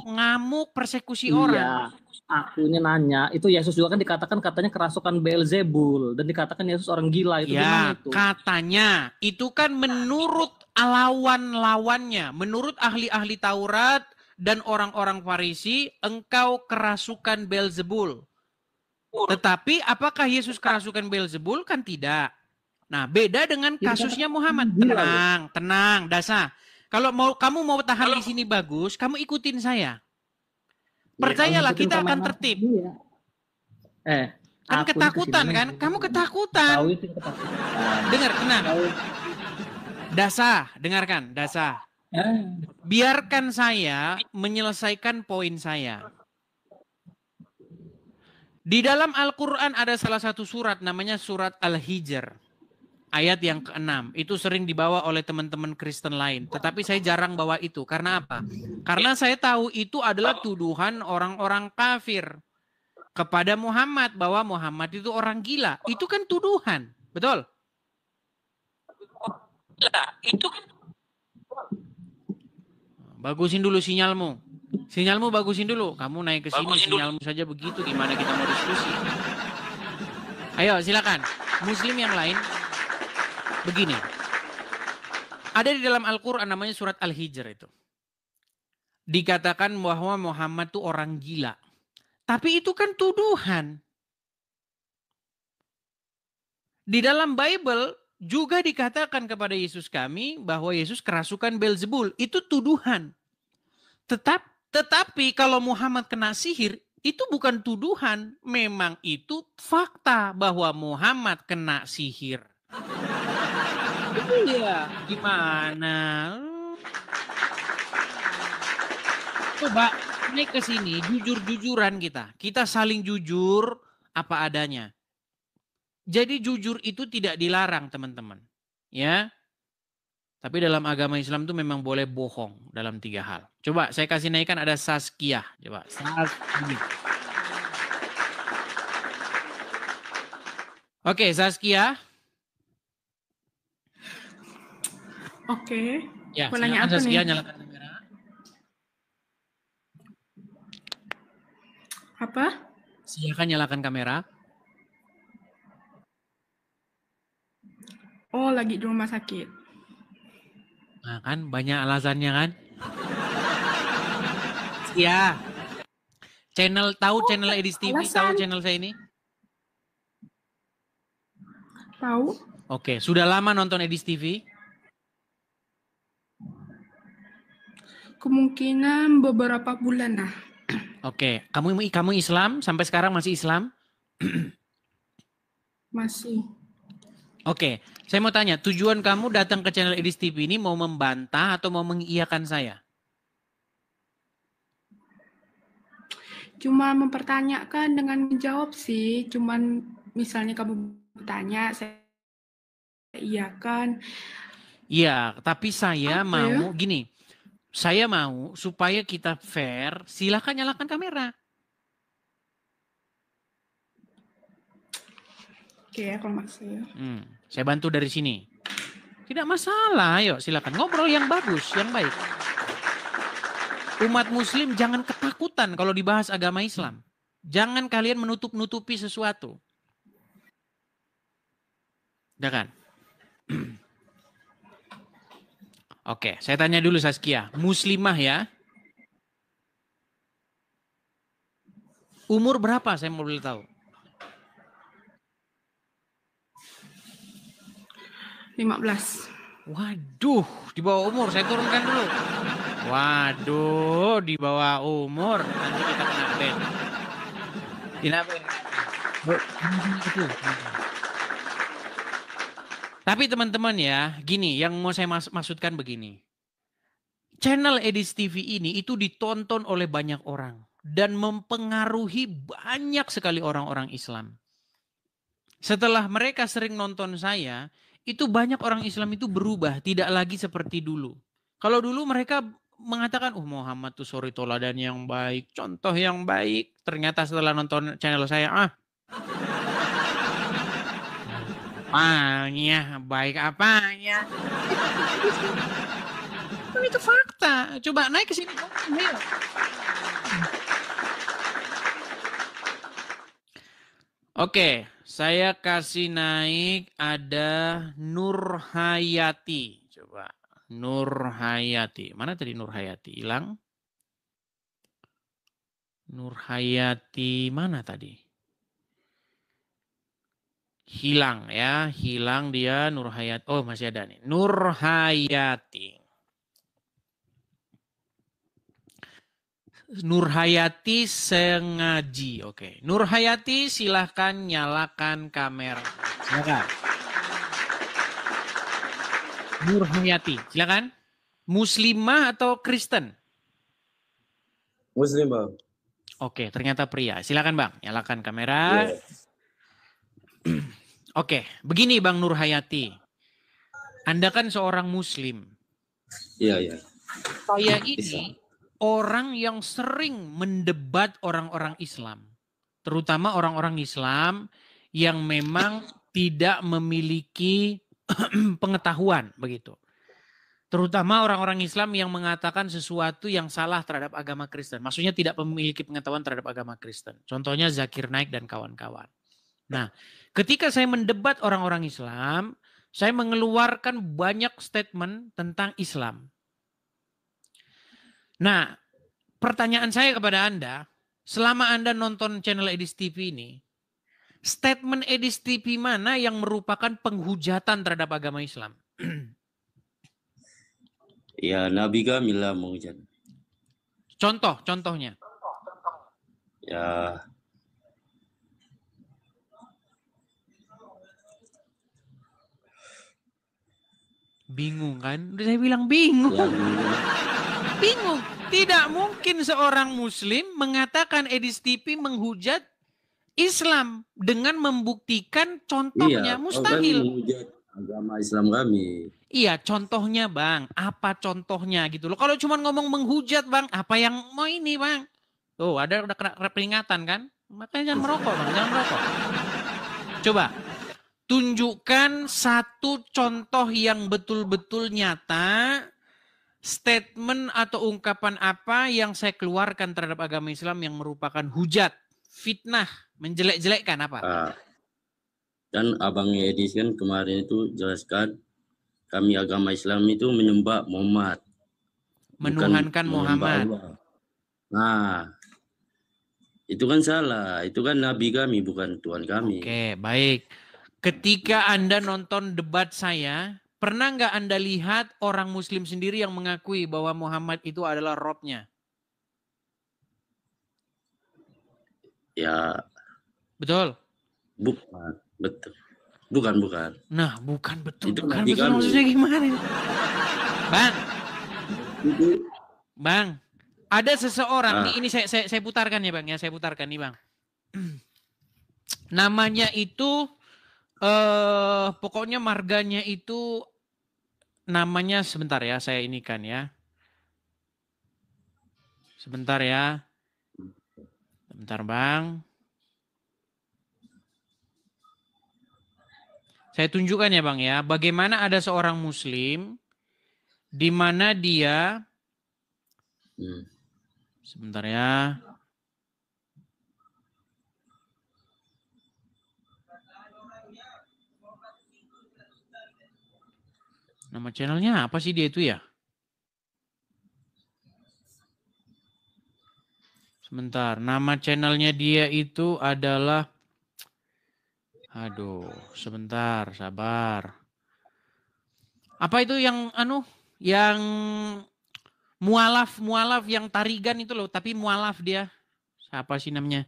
ngamuk persekusi orang. Aku ini nanya, itu Yesus juga kan dikatakan katanya kerasukan Beelzebul dan dikatakan Yesus orang gila itu gimana itu? Katanya itu kan menurut lawan-lawannya, menurut ahli-ahli Taurat dan orang-orang Farisi, engkau kerasukan Beelzebul. Tetapi apakah Yesus kerasukan Beelzebul? Kan tidak. Nah, beda dengan kasusnya Muhammad. Tenang, Dasa. Kalau kamu mau tahan di sini bagus, kamu ikutin saya. Percayalah, kita akan tertib. Kan Aku ini ketakutan kesini kan? Kamu ketakutan. Kau itu ketakutan. Dengar, tenang. Kau- Dasa, dengarkan, Dasa. Ah, Biarkan saya menyelesaikan poin saya. Di dalam Al-Quran ada salah satu surat namanya surat Al-Hijr. Ayat yang ke-6. Itu sering dibawa oleh teman-teman Kristen lain. Tetapi saya jarang bawa itu. Karena apa? Karena saya tahu itu adalah tuduhan orang-orang kafir kepada Muhammad. Bahwa Muhammad itu orang gila. Itu kan tuduhan. Betul? Bagusin dulu sinyalmu. Sinyalmu bagusin dulu. Kamu naik ke sini sinyalmu saja begitu. Gimana kita mau diskusi? Ayo silakan. Muslim yang lain. Begini. Ada di dalam Al-Quran namanya surat Al-Hijr itu. Dikatakan bahwa Muhammad itu orang gila. Tapi itu kan tuduhan. Di dalam Bible juga dikatakan kepada Yesus kami bahwa Yesus kerasukan Beelzebul. Itu tuduhan. Tetapi kalau Muhammad kena sihir, itu bukan tuduhan. Memang itu fakta bahwa Muhammad kena sihir. Iya, gimana? Coba naik ke sini, jujur-jujuran kita. Kita saling jujur apa adanya. Jadi jujur itu tidak dilarang, teman-teman. Ya. Tapi dalam agama Islam itu memang boleh bohong dalam 3 hal. Coba saya kasih naikkan ada Saskia. Coba Saskia. Oke, Saskia. Oke. Ya, Mau nanya silakan apa Saskia, nih? nyalakan kamera. Apa? Silakan nyalakan kamera. Oh, lagi di rumah sakit. Nah kan banyak alasannya kan. Ya. Tahu channel Edis TV, tahu alasan. channel saya ini? Tahu? Oke, sudah lama nonton Edis TV? Kemungkinan beberapa bulan lah. Oke, kamu Islam sampai sekarang masih Islam? Masih. Oke, saya mau tanya, tujuan kamu datang ke channel Edis TV ini mau membantah atau mau mengiyakan saya? Cuma mempertanyakan dengan menjawab sih. Cuman misalnya kamu bertanya, saya iyakan. Iya, tapi saya Apa mau ya? gini. Saya mau supaya kita fair, silakan nyalakan kamera. Oke ya, kalau masih. Saya bantu dari sini. Tidak masalah, ayo silakan ngobrol yang bagus, yang baik. Umat muslim jangan ketakutan kalau dibahas agama Islam. Jangan kalian menutup-nutupi sesuatu. Udah kan? Oke, saya tanya dulu Saskia. Muslimah ya? Umur berapa saya mau boleh tahu? 15. Waduh, di bawah umur. Saya turunkan dulu. Waduh, di bawah umur. Nanti kita kena ban. Kena ban. Tapi teman-teman ya, gini, yang mau saya maksudkan begini. Channel Edis TV ini itu ditonton oleh banyak orang. Dan mempengaruhi banyak sekali orang-orang Islam. Setelah mereka sering nonton saya, itu banyak orang Islam itu berubah, tidak lagi seperti dulu. Kalau dulu mereka mengatakan, Muhammad tuh suri toladan yang baik, contoh yang baik. Ternyata setelah nonton channel saya, apanya, baik apanya. Itu fakta. Coba naik ke sini. Ayo. Oke, saya kasih naik ada Nur Hayati. Coba Nur Hayati. Mana tadi Nur Hayati? Hilang. Nur Hayati mana tadi? Hilang ya, hilang dia Nur Hayati. Oh, masih ada nih. Nur Hayati. Nurhayati Sengaji. Oke. Nurhayati, silahkan nyalakan kamera. Silakan. Nurhayati, silakan. Muslimah atau Kristen? Muslim, Bang. Oke, ternyata pria. Silakan Bang, nyalakan kamera. Oke, begini Bang Nurhayati. Anda kan seorang Muslim. Iya, iya. Saya ini orang yang sering mendebat orang-orang Islam. Terutama orang-orang Islam yang memang tidak memiliki pengetahuan begitu. Terutama orang-orang Islam yang mengatakan sesuatu yang salah terhadap agama Kristen. Maksudnya tidak memiliki pengetahuan terhadap agama Kristen. Contohnya Zakir Naik dan kawan-kawan. Nah, ketika saya mendebat orang-orang Islam, saya mengeluarkan banyak statement tentang Islam. Nah, pertanyaan saya kepada Anda, selama Anda nonton channel Edis TV ini, statement Edis TV mana yang merupakan penghujatan terhadap agama Islam? Ya, Nabi kami lah menghujat. Contohnya. Ya, bingung kan? Udah saya bilang bingung. Bingung. Tidak mungkin seorang Muslim mengatakan Edis TV menghujat Islam dengan membuktikan contohnya. iya, Mustahil. Kau kan menghujat agama Islam kami. Iya, contohnya Bang. Apa contohnya gitu loh. Kalau cuma ngomong menghujat Bang, apa yang mau ini Bang? Tuh, udah kena peringatan kan? Makanya jangan merokok Bang, jangan merokok. Coba, tunjukkan satu contoh yang betul-betul nyata, statement atau ungkapan apa yang saya keluarkan terhadap agama Islam yang merupakan hujat, fitnah, menjelek-jelekkan apa? Kan Abang Edis kan kemarin itu jelaskan kami agama Islam itu menyembah Muhammad. Menuhankan Muhammad. Allah. Nah, itu kan salah. Itu kan Nabi kami, bukan Tuhan kami. Oke, baik. Ketika Anda nonton debat saya, pernah nggak Anda lihat orang Muslim sendiri yang mengakui bahwa Muhammad itu adalah Robnya? Ya. Betul? Bukan, betul. Bukan. Nah, bukan betul. Itu Bukan Nabi betul kami. maksudnya gimana? Bang, ada seseorang, ini saya putarkan ya Bang, ya saya putarkan nih Bang. Namanya itu, pokoknya marganya itu, namanya sebentar ya, saya inikan ya. Sebentar ya. Sebentar Bang. Saya tunjukkan ya Bang ya, bagaimana ada seorang Muslim di mana dia, sebentar ya. Nama channelnya apa sih dia itu ya? Sebentar, nama channelnya dia itu adalah, aduh, sebentar, sabar. Apa itu yang yang mualaf yang tarigan itu loh, tapi mualaf dia. Siapa sih namanya?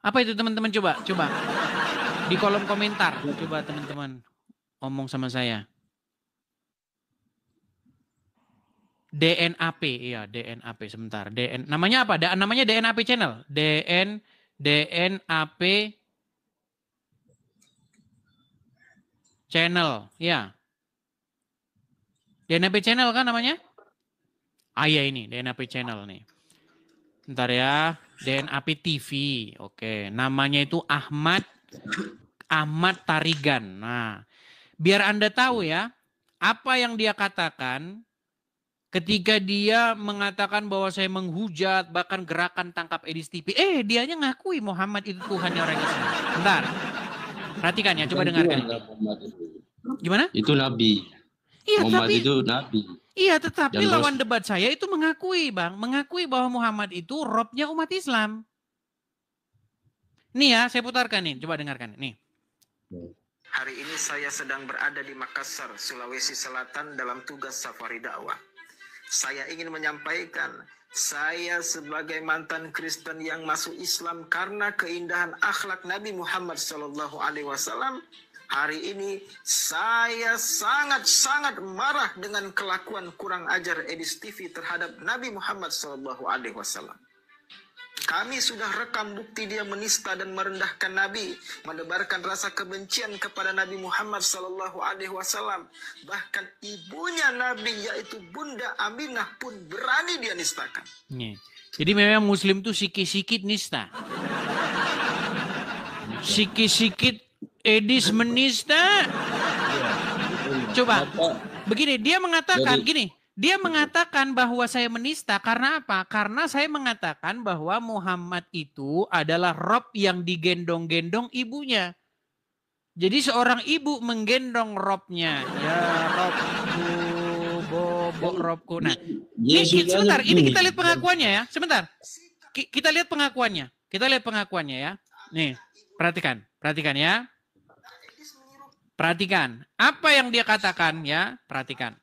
Apa itu teman-teman, coba di kolom komentar, coba teman-teman ngomong sama saya. DNAP, iya DNAP, sebentar. Namanya apa? Namanya DNAP channel. DNAP channel, ya. DNAP channel kan namanya? Ah iya ini, DNAP channel nih. Bentar ya, DNAP TV. Oke, namanya itu Ahmad Tarigan. Nah, biar Anda tahu ya, apa yang dia katakan ketika dia mengatakan bahwa saya menghujat, bahkan gerakan tangkap Edis TV. Dianya ngakui Muhammad itu Tuhannya orang Islam. Bentar. Perhatikan ya, coba dengarkan ini. Gimana? Itu Nabi. Iya, Muhammad tapi itu Nabi. iya, tetapi Dan lawan debat saya itu mengakui, Bang. Mengakui bahwa Muhammad itu Robnya umat Islam. Nih ya, saya putarkan nih. Coba dengarkan. Nih. Hari ini saya sedang berada di Makassar, Sulawesi Selatan dalam tugas safari dakwah. Saya ingin menyampaikan, saya sebagai mantan Kristen yang masuk Islam karena keindahan akhlak Nabi Muhammad SAW, hari ini saya sangat-sangat marah dengan kelakuan kurang ajar Edis TV terhadap Nabi Muhammad SAW. Kami sudah rekam bukti dia menista dan merendahkan Nabi, menebarkan rasa kebencian kepada Nabi Muhammad SAW. Bahkan ibunya Nabi, yaitu Bunda Aminah, pun berani dia nistakan. Jadi memang Muslim tuh sikit-sikit nista. Sikit-sikit Edis menista. Coba, begini, dia mengatakan gini. Dia mengatakan bahwa saya menista karena apa? Karena saya mengatakan bahwa Muhammad itu adalah Rob yang digendong-gendong ibunya. Jadi seorang ibu menggendong Robnya. Ya Robku, Bobo Robku. Nah, ini sebentar, ini kita lihat pengakuannya ya. Sebentar. Kita lihat pengakuannya. Kita lihat pengakuannya ya. Nih, perhatikan. Perhatikan ya. Perhatikan. Apa yang dia katakan ya? Perhatikan.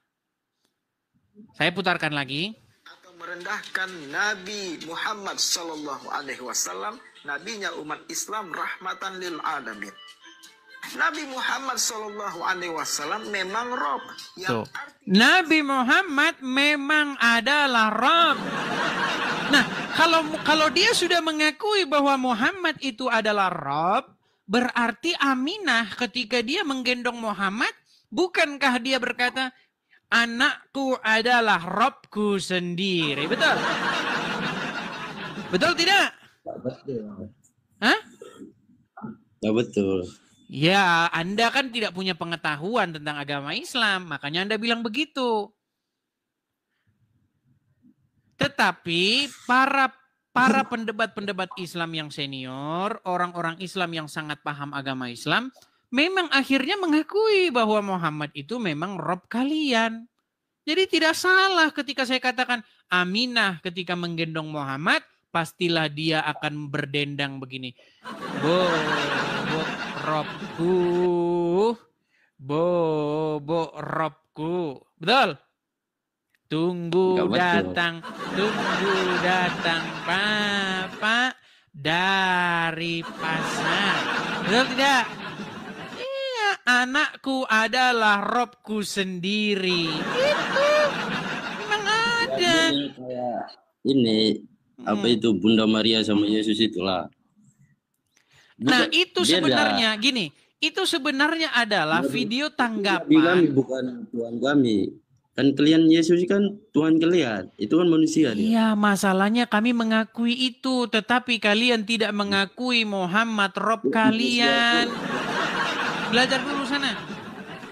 Saya putarkan lagi. Atau merendahkan Nabi Muhammad SAW, nabinya umat Islam, rahmatan lil alamin. Nabi Muhammad SAW memang Rob. Yang Nabi Muhammad memang adalah Rob. Nah, kalau dia sudah mengakui bahwa Muhammad itu adalah Rob, berarti Aminah ketika dia menggendong Muhammad, bukankah dia berkata, anakku adalah Robku sendiri. Betul? Betul tidak? Betul. Hah? Ya betul. Ya, Anda kan tidak punya pengetahuan tentang agama Islam. Makanya Anda bilang begitu. Tetapi para pendebat-pendebat Islam yang senior, orang-orang Islam yang sangat paham agama Islam, memang akhirnya mengakui bahwa Muhammad itu memang Rob kalian. Jadi tidak salah ketika saya katakan Aminah ketika menggendong Muhammad, pastilah dia akan berdendang begini. Bobo Robku, Bobo Robku. Betul? Tunggu datang Papa dari pasar. Betul tidak? Anakku adalah Robku sendiri. Itu memang ada. Kayak ini apa itu Bunda Maria sama Yesus itulah. Nah itu sebenarnya gini. Itu sebenarnya adalah video tanggapan. Kami bukan Tuhan kami. Kan kalian Yesus kan Tuhan kalian. Itu kan manusia. Iya, masalahnya kami mengakui itu, tetapi kalian tidak mengakui Muhammad Rob kalian. Belajar dulu sana.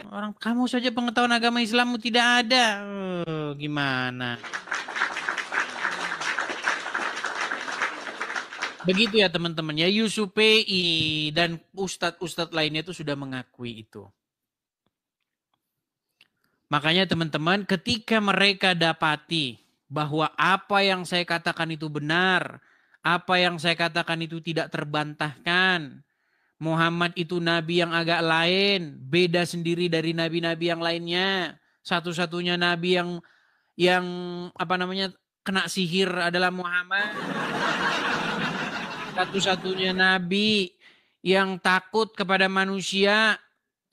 Orang kamu saja pengetahuan agama Islammu tidak ada. Gimana? Begitu ya teman-teman ya. Yusuf PI dan ustadz-ustadz lainnya itu sudah mengakui itu. Makanya teman-teman ketika mereka dapati bahwa apa yang saya katakan itu benar, apa yang saya katakan itu tidak terbantahkan, Muhammad itu nabi yang agak lain, beda sendiri dari nabi-nabi yang lainnya. Satu-satunya nabi yang apa namanya kena sihir adalah Muhammad. Satu-satunya nabi yang takut kepada manusia,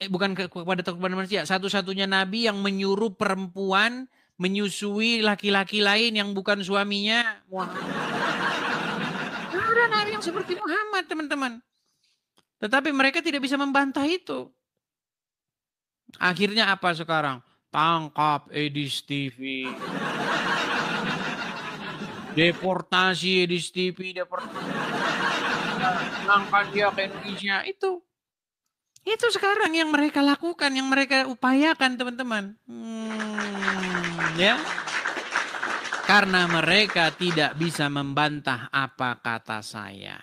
bukan kepada takut kepada manusia. Satu-satunya nabi yang menyuruh perempuan menyusui laki-laki lain yang bukan suaminya. Muhammad. Tidak ada nabi yang seperti Muhammad, teman-teman. Tetapi mereka tidak bisa membantah itu. Akhirnya apa sekarang? Tangkap Edis TV. Deportasi Edis TV. Deportasi. Langkah dia ke Indonesia. Itu sekarang yang mereka lakukan, yang mereka upayakan teman-teman. Ya. Karena mereka tidak bisa membantah apa kata saya.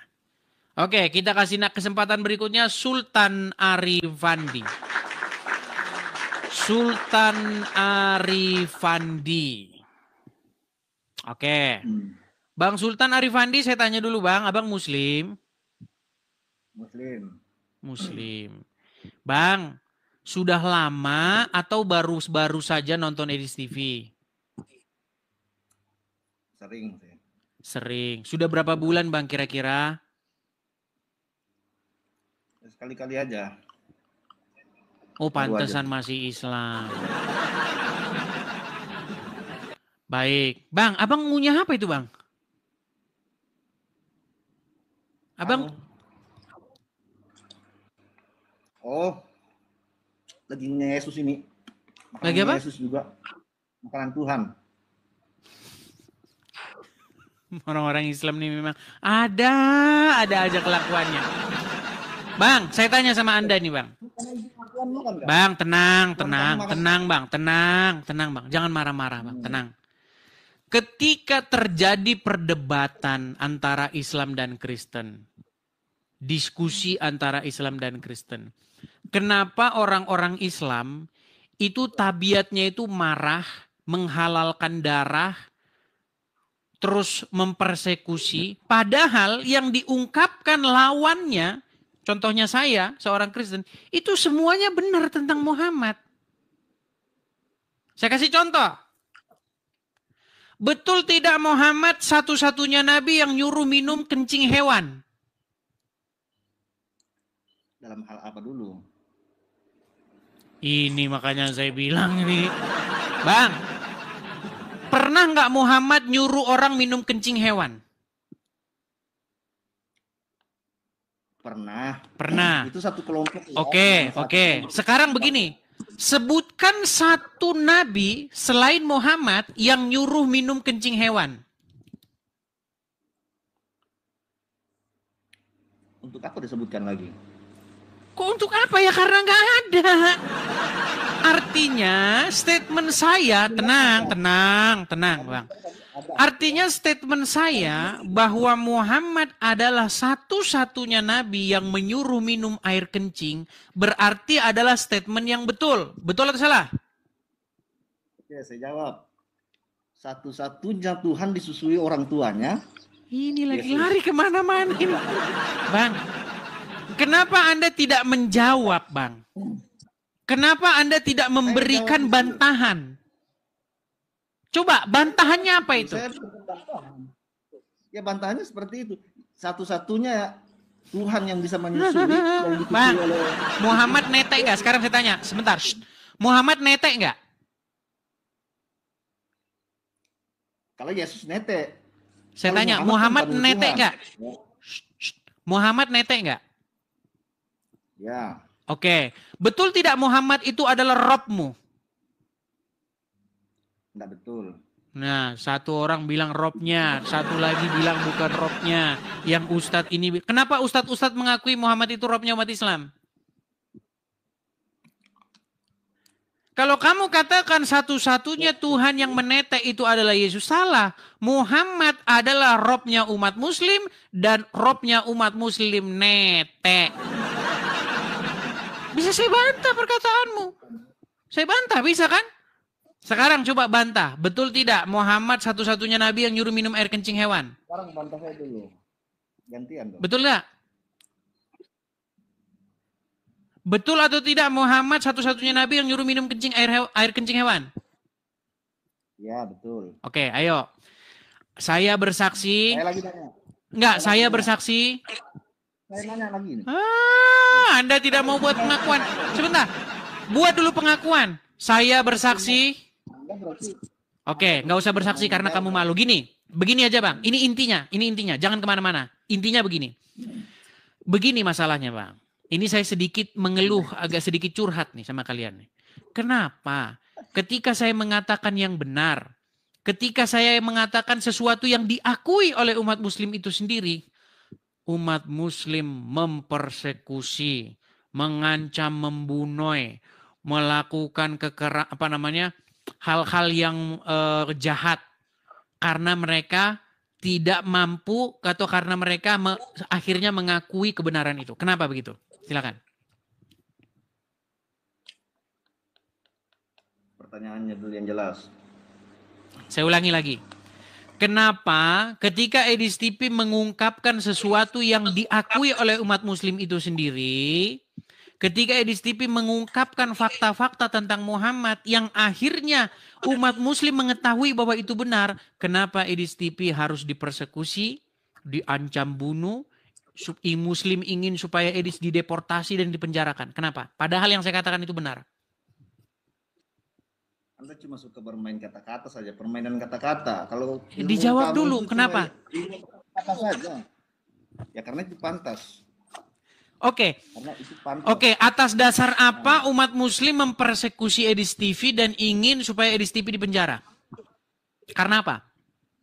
Oke, kita kasih kesempatan berikutnya Sultan Arifandi. Sultan Arifandi. Oke. Bang Sultan Arifandi, saya tanya dulu Bang, Abang Muslim? Muslim. Bang, sudah lama atau baru saja nonton Edis TV? Sering sih. Sering. Sudah berapa bulan Bang kira-kira? Sekali-kali aja. Oh, Baru aja. pantesan masih Islam. Baik. Bang, abang ngunyah apa itu Bang? Abang? Oh, lagi ngunyah Yesus ini. Makanan Lagi apa? Yesus juga. Makanan Tuhan. Orang-orang Islam nih memang ada aja kelakuannya. Bang, saya tanya sama Anda nih Bang. Bang, tenang Bang. Jangan marah-marah Bang, tenang. Ketika terjadi perdebatan antara Islam dan Kristen, diskusi antara Islam dan Kristen, kenapa orang-orang Islam itu tabiatnya itu marah, menghalalkan darah, terus mempersekusi, padahal yang diungkapkan lawannya, contohnya saya, seorang Kristen, itu semuanya benar tentang Muhammad. Saya kasih contoh. Betul tidak Muhammad satu-satunya nabi yang nyuruh minum kencing hewan? Dalam hal apa dulu? Ini makanya saya bilang ini. Bang, pernah nggak Muhammad nyuruh orang minum kencing hewan? Pernah. Itu satu kelompok. Oke. Sekarang begini. Sebutkan satu nabi selain Muhammad yang nyuruh minum kencing hewan. Untuk apa disebutkan lagi? Kok untuk apa ya? Karena nggak ada. Artinya statement saya, tenang Bang. Artinya statement saya bahwa Muhammad adalah satu-satunya nabi yang menyuruh minum air kencing berarti adalah statement yang betul. Betul atau salah? Oke, saya jawab. Satu-satunya Tuhan disusui orang tuanya. Ini lagi lari kemana-mana ini. Bang, kenapa Anda tidak menjawab, Bang? Kenapa Anda tidak memberikan bantahan? Coba, bantahannya apa itu? Ya bantahannya seperti itu. Satu-satunya Tuhan yang bisa menyusui. Bang, Muhammad netek nggak? Sekarang saya tanya, sebentar. Muhammad netek nggak? Kalau Yesus netek. Saya tanya, Muhammad netek nggak? Muhammad netek nggak? Ya. Oke, betul tidak Muhammad itu adalah Robmu? Enggak betul. Nah, satu orang bilang Robnya, satu lagi bilang bukan Robnya. Yang Ustadz ini, kenapa Ustadz mengakui Muhammad itu Robnya umat Islam? Kalau kamu katakan satu-satunya Tuhan yang menetek itu adalah Yesus, salah. Muhammad adalah Robnya umat Muslim dan Robnya umat Muslim netek. Bisa saya bantah perkataanmu? Saya bantah, bisa kan? Sekarang coba bantah, betul tidak Muhammad satu-satunya nabi yang nyuruh minum air kencing hewan? Sekarang bantah saya dulu. Gantian dong. Betul nggak? Betul atau tidak Muhammad satu-satunya nabi yang nyuruh minum air kencing hewan? Ya, betul. Oke, ayo. Saya bersaksi. Saya lagi nanya. Enggak, saya bersaksi. Saya nanya lagi nih. Anda tidak mau buat pengakuan. Sebentar. Buat dulu pengakuan. Saya bersaksi. Oke, nggak usah bersaksi karena kamu malu. Begini aja Bang. Ini intinya. Jangan kemana-mana. Intinya begini. Begini masalahnya Bang. Ini saya sedikit mengeluh, agak sedikit curhat nih sama kalian nih. Kenapa? Ketika saya mengatakan yang benar, ketika saya mengatakan sesuatu yang diakui oleh umat Muslim itu sendiri, umat Muslim mempersekusi, mengancam, membunuh, melakukan hal-hal yang jahat karena mereka tidak mampu atau karena mereka akhirnya mengakui kebenaran itu. Kenapa begitu? Silakan. Pertanyaannya dulu yang jelas. Saya ulangi lagi. Kenapa ketika Edis TV mengungkapkan sesuatu yang diakui oleh umat Muslim itu sendiri, ketika Edis TV mengungkapkan fakta-fakta tentang Muhammad yang akhirnya umat muslim mengetahui bahwa itu benar, kenapa Edis TV harus dipersekusi, diancam bunuh, muslim ingin supaya Edis dideportasi dan dipenjarakan. Kenapa? Padahal yang saya katakan itu benar. Anda cuma suka bermain kata-kata saja, permainan kata-kata. Kalau dijawab dulu, kenapa? Kata saja. Ya karena itu pantas. Oke. Oke, atas dasar apa umat muslim mempersekusi Edis TV dan ingin supaya Edis TV dipenjara? Karena apa?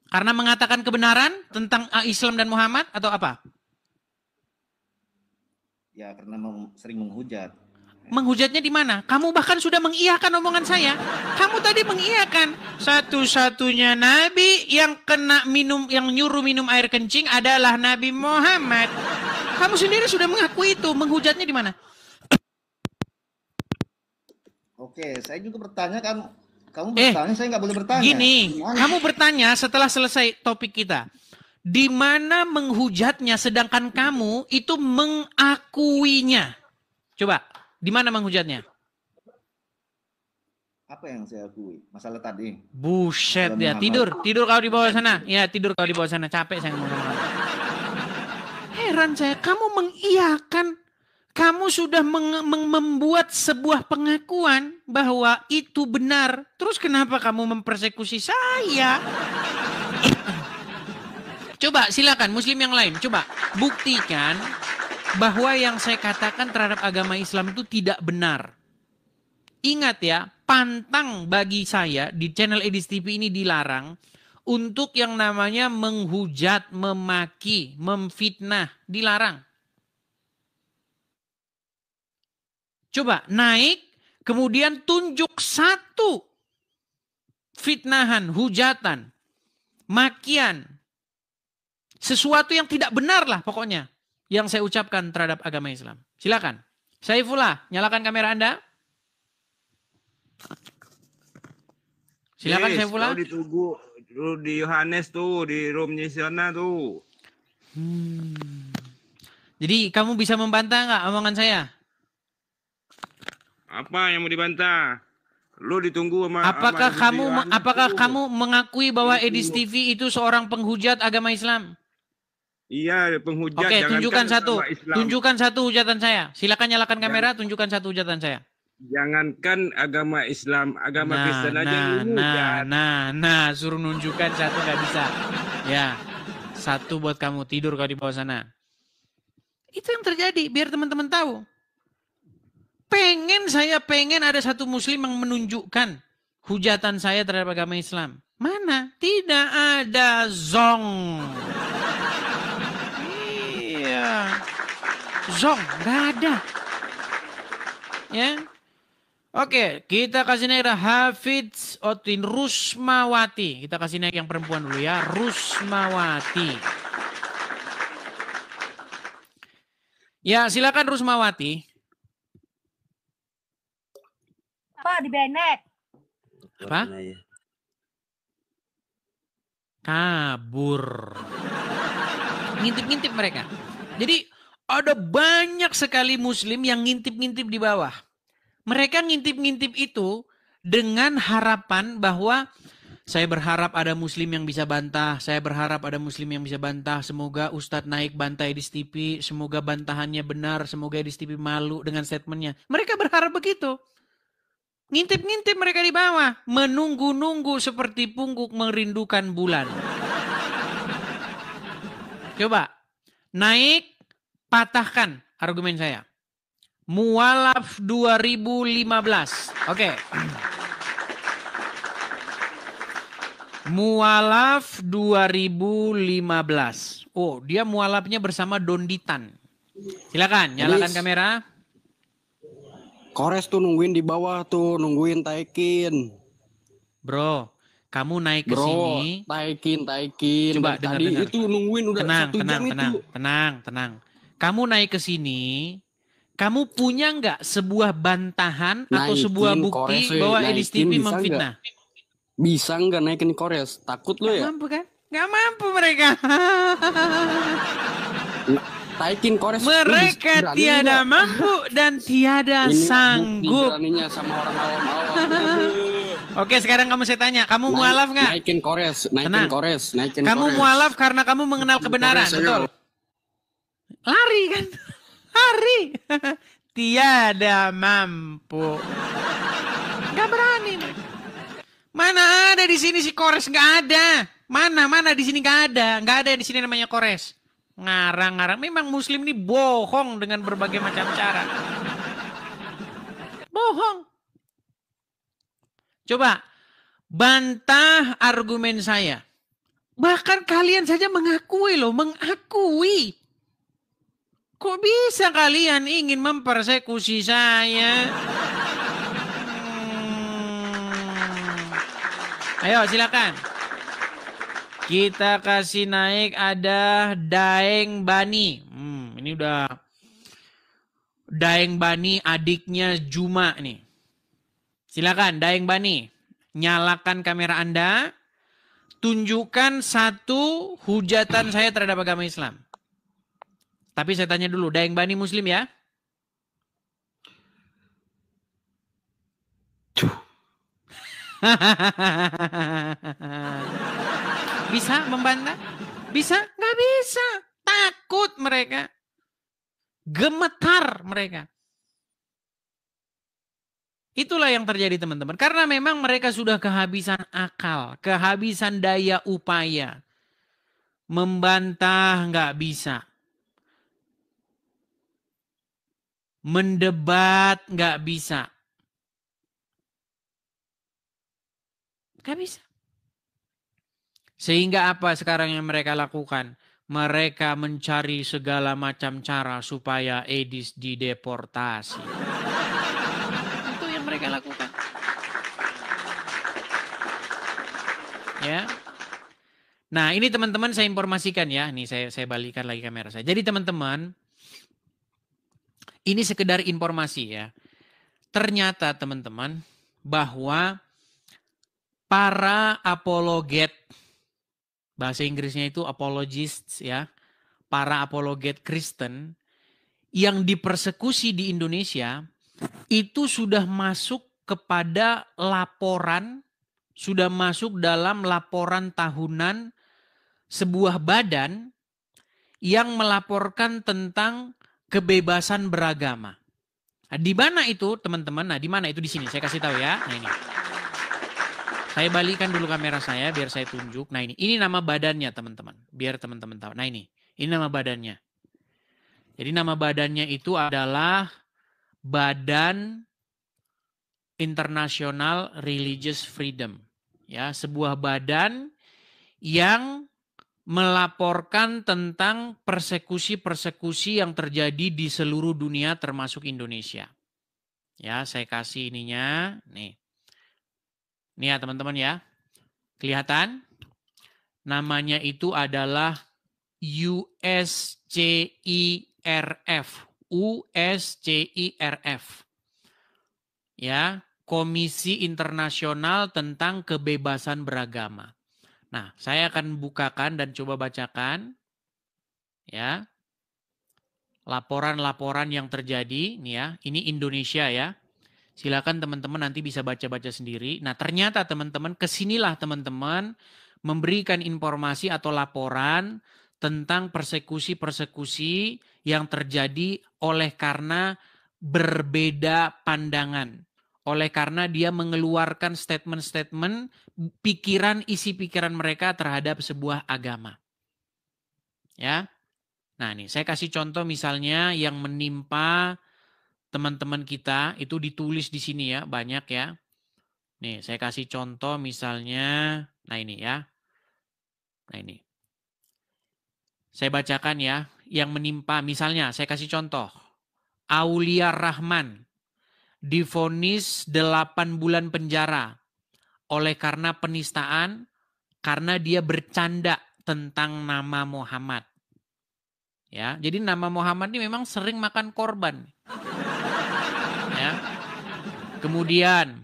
Karena mengatakan kebenaran tentang Islam dan Muhammad atau apa? Ya karena sering menghujat. Menghujatnya di mana? Kamu bahkan sudah mengiyakan omongan saya. Kamu tadi mengiyakan satu-satunya nabi yang kena minum, yang nyuruh minum air kencing adalah Nabi Muhammad. Kamu sendiri sudah mengakui itu. Menghujatnya di mana? Oke, saya juga bertanya kan. Kamu bertanya, saya nggak boleh bertanya. Gini, kamu bertanya setelah selesai topik kita. Di mana menghujatnya sedangkan kamu itu mengakuinya? Coba. Di mana menghujatnya? Apa yang saya akui? Masalah tadi. Buset ya, tidur kau di bawah sana. Ya, tidur kau di bawah sana. Capek saya ngomong. Heran saya, kamu mengiyakan. Kamu sudah membuat sebuah pengakuan bahwa itu benar. Terus kenapa kamu mempersekusi saya? Coba silakan muslim yang lain, coba buktikan bahwa yang saya katakan terhadap agama Islam itu tidak benar. Ingat ya, pantang bagi saya di channel Edis TV ini dilarang untuk yang namanya menghujat, memaki, memfitnah, dilarang. Coba naik, kemudian tunjuk satu fitnahan, hujatan, makian, sesuatu yang tidak benar lah pokoknya yang saya ucapkan terhadap agama Islam. Silakan. Saifullah, nyalakan kamera Anda. Silakan Saifullah. Ditunggu di Yohanes tuh, di roomnya sana tuh. Jadi kamu bisa membantah nggak omongan saya? Apa yang mau dibantah? Lu ditunggu sama apakah kamu mengakui bahwa Edis TV itu seorang penghujat agama Islam? Iya, penghujat. Oke, tunjukkan satu hujatan saya. Silakan nyalakan kamera, tunjukkan satu hujatan saya. Jangankan agama Islam, agama Kristen aja menghujat. Suruh nunjukkan satu nggak bisa. Ya, satu buat kamu, tidur kau di bawah sana. Itu yang terjadi, biar teman-teman tahu. Pengen ada satu muslim yang menunjukkan hujatan saya terhadap agama Islam. Mana? Tidak ada, zong. Zong, nggak ada. Ya. Oke, kita kasih naik Hafidz Otin Rusmawati. Kita kasih naik yang perempuan dulu ya, Rusmawati. Ya, silakan Rusmawati. Apa di Benek? Apa? Kabur. Ngintip-ngintip mereka. Jadi ada banyak sekali muslim yang ngintip-ngintip di bawah. Mereka ngintip-ngintip itu dengan harapan bahwa saya berharap ada muslim yang bisa bantah. Saya berharap ada muslim yang bisa bantah. Semoga Ustadz naik bantah Edis TV. Semoga bantahannya benar. Semoga Edis TV malu dengan statementnya. Mereka berharap begitu. Ngintip-ngintip mereka di bawah. Menunggu-nunggu seperti pungguk merindukan bulan. Coba. Naik, patahkan argumen saya. Mualaf 2015. Oke. Mualaf 2015. Oh, dia mualafnya bersama Donditan. Silakan, nyalakan kamera. Kores tuh nungguin di bawah tuh, nungguin taikin. Bro, kamu naik ke sini. Taikin. Coba tadi dengar. itu nungguin udah tenang, 1 jam itu. Tenang. Kamu naik ke sini, kamu punya nggak sebuah bantahan atau sebuah bukti bahwa Edis TV memfitnah? Bisa nggak naikin Kores? Takut lo ya? Mampu kan? Nggak mampu mereka. taikin Kores. Mereka tiada mampu dan tiada sanggup. Beraninya sama orang awam-awam. Oke, sekarang kamu saya tanya, kamu mualaf nggak? Naikin Kores, naikin Kores, naikin Kamu Kores. mualaf karena kamu mengenal kebenaran, Kores, betul? Lari kan? Lari. Tiada mampu. Gak berani. Mana ada di sini si Kores? Gak ada. Mana di sini gak ada di sini namanya Kores. Ngarang-ngarang. Memang Muslim ini bohong dengan berbagai macam cara. Bohong. Coba bantah argumen saya. Bahkan kalian saja mengakui loh, mengakui. Kok bisa kalian ingin mempersekusi saya? Ayo silakan. Kita kasih naik ada Daeng Bani. Ini udah Daeng Bani adiknya Juma nih. Silakan Daeng Bani. Nyalakan kamera Anda. Tunjukkan satu hujatan saya terhadap agama Islam. Tapi saya tanya dulu, Daeng Bani Muslim ya? Bisa membantah? Bisa? Nggak bisa. Takut mereka. Gemetar mereka. Itulah yang terjadi teman-teman. Karena memang mereka sudah kehabisan akal. Kehabisan daya upaya. Membantah nggak bisa. Mendebat nggak bisa. Nggak bisa. Sehingga apa sekarang yang mereka lakukan? Mereka mencari segala macam cara supaya Edis dideportasi. Itu yang mereka lakukan. Ya. Nah ini teman-teman saya informasikan ya. Nih saya balikan lagi kamera saya. Jadi teman-teman. Ini sekedar informasi ya. Ternyata teman-teman bahwa para apologet, bahasa Inggrisnya itu apologists ya, para apologet Kristen yang dipersekusi di Indonesia itu sudah masuk kepada laporan, sudah masuk dalam laporan tahunan sebuah badan yang melaporkan tentang kebebasan beragama. Nah, di mana itu teman-teman? Nah, di mana itu di sini? Saya kasih tahu ya. Nah ini. Saya balikan dulu kamera saya biar saya tunjuk. Nah ini nama badannya teman-teman. Biar teman-teman tahu. Nah ini nama badannya. Jadi nama badannya itu adalah Badan International Religious Freedom. Ya, sebuah badan yang melaporkan tentang persekusi-persekusi yang terjadi di seluruh dunia termasuk Indonesia. Ya, saya kasih ininya. Nih. Nih ya teman-teman ya. Kelihatan? Namanya itu adalah USCIRF. USCIRF. Ya, Komisi Internasional tentang Kebebasan Beragama. Nah, saya akan bukakan dan coba bacakan ya. Laporan-laporan yang terjadi nih ya. Ini Indonesia ya. Silakan teman-teman nanti bisa baca-baca sendiri. Nah, ternyata teman-teman kesinilah teman-teman memberikan informasi atau laporan tentang persekusi-persekusi yang terjadi oleh karena berbeda pandangan. Oleh karena dia mengeluarkan statement-statement isi pikiran mereka terhadap sebuah agama. Ya. Nah, nih saya kasih contoh misalnya yang menimpa teman-teman kita itu ditulis di sini ya, banyak ya. Nih, saya kasih contoh misalnya, nah ini ya. Nah ini. Saya bacakan ya, yang menimpa misalnya saya kasih contoh. Aulia Rahman divonis 8 bulan penjara oleh karena penistaan karena dia bercanda tentang nama Muhammad. Ya, jadi nama Muhammad ini memang sering makan korban. Ya. Kemudian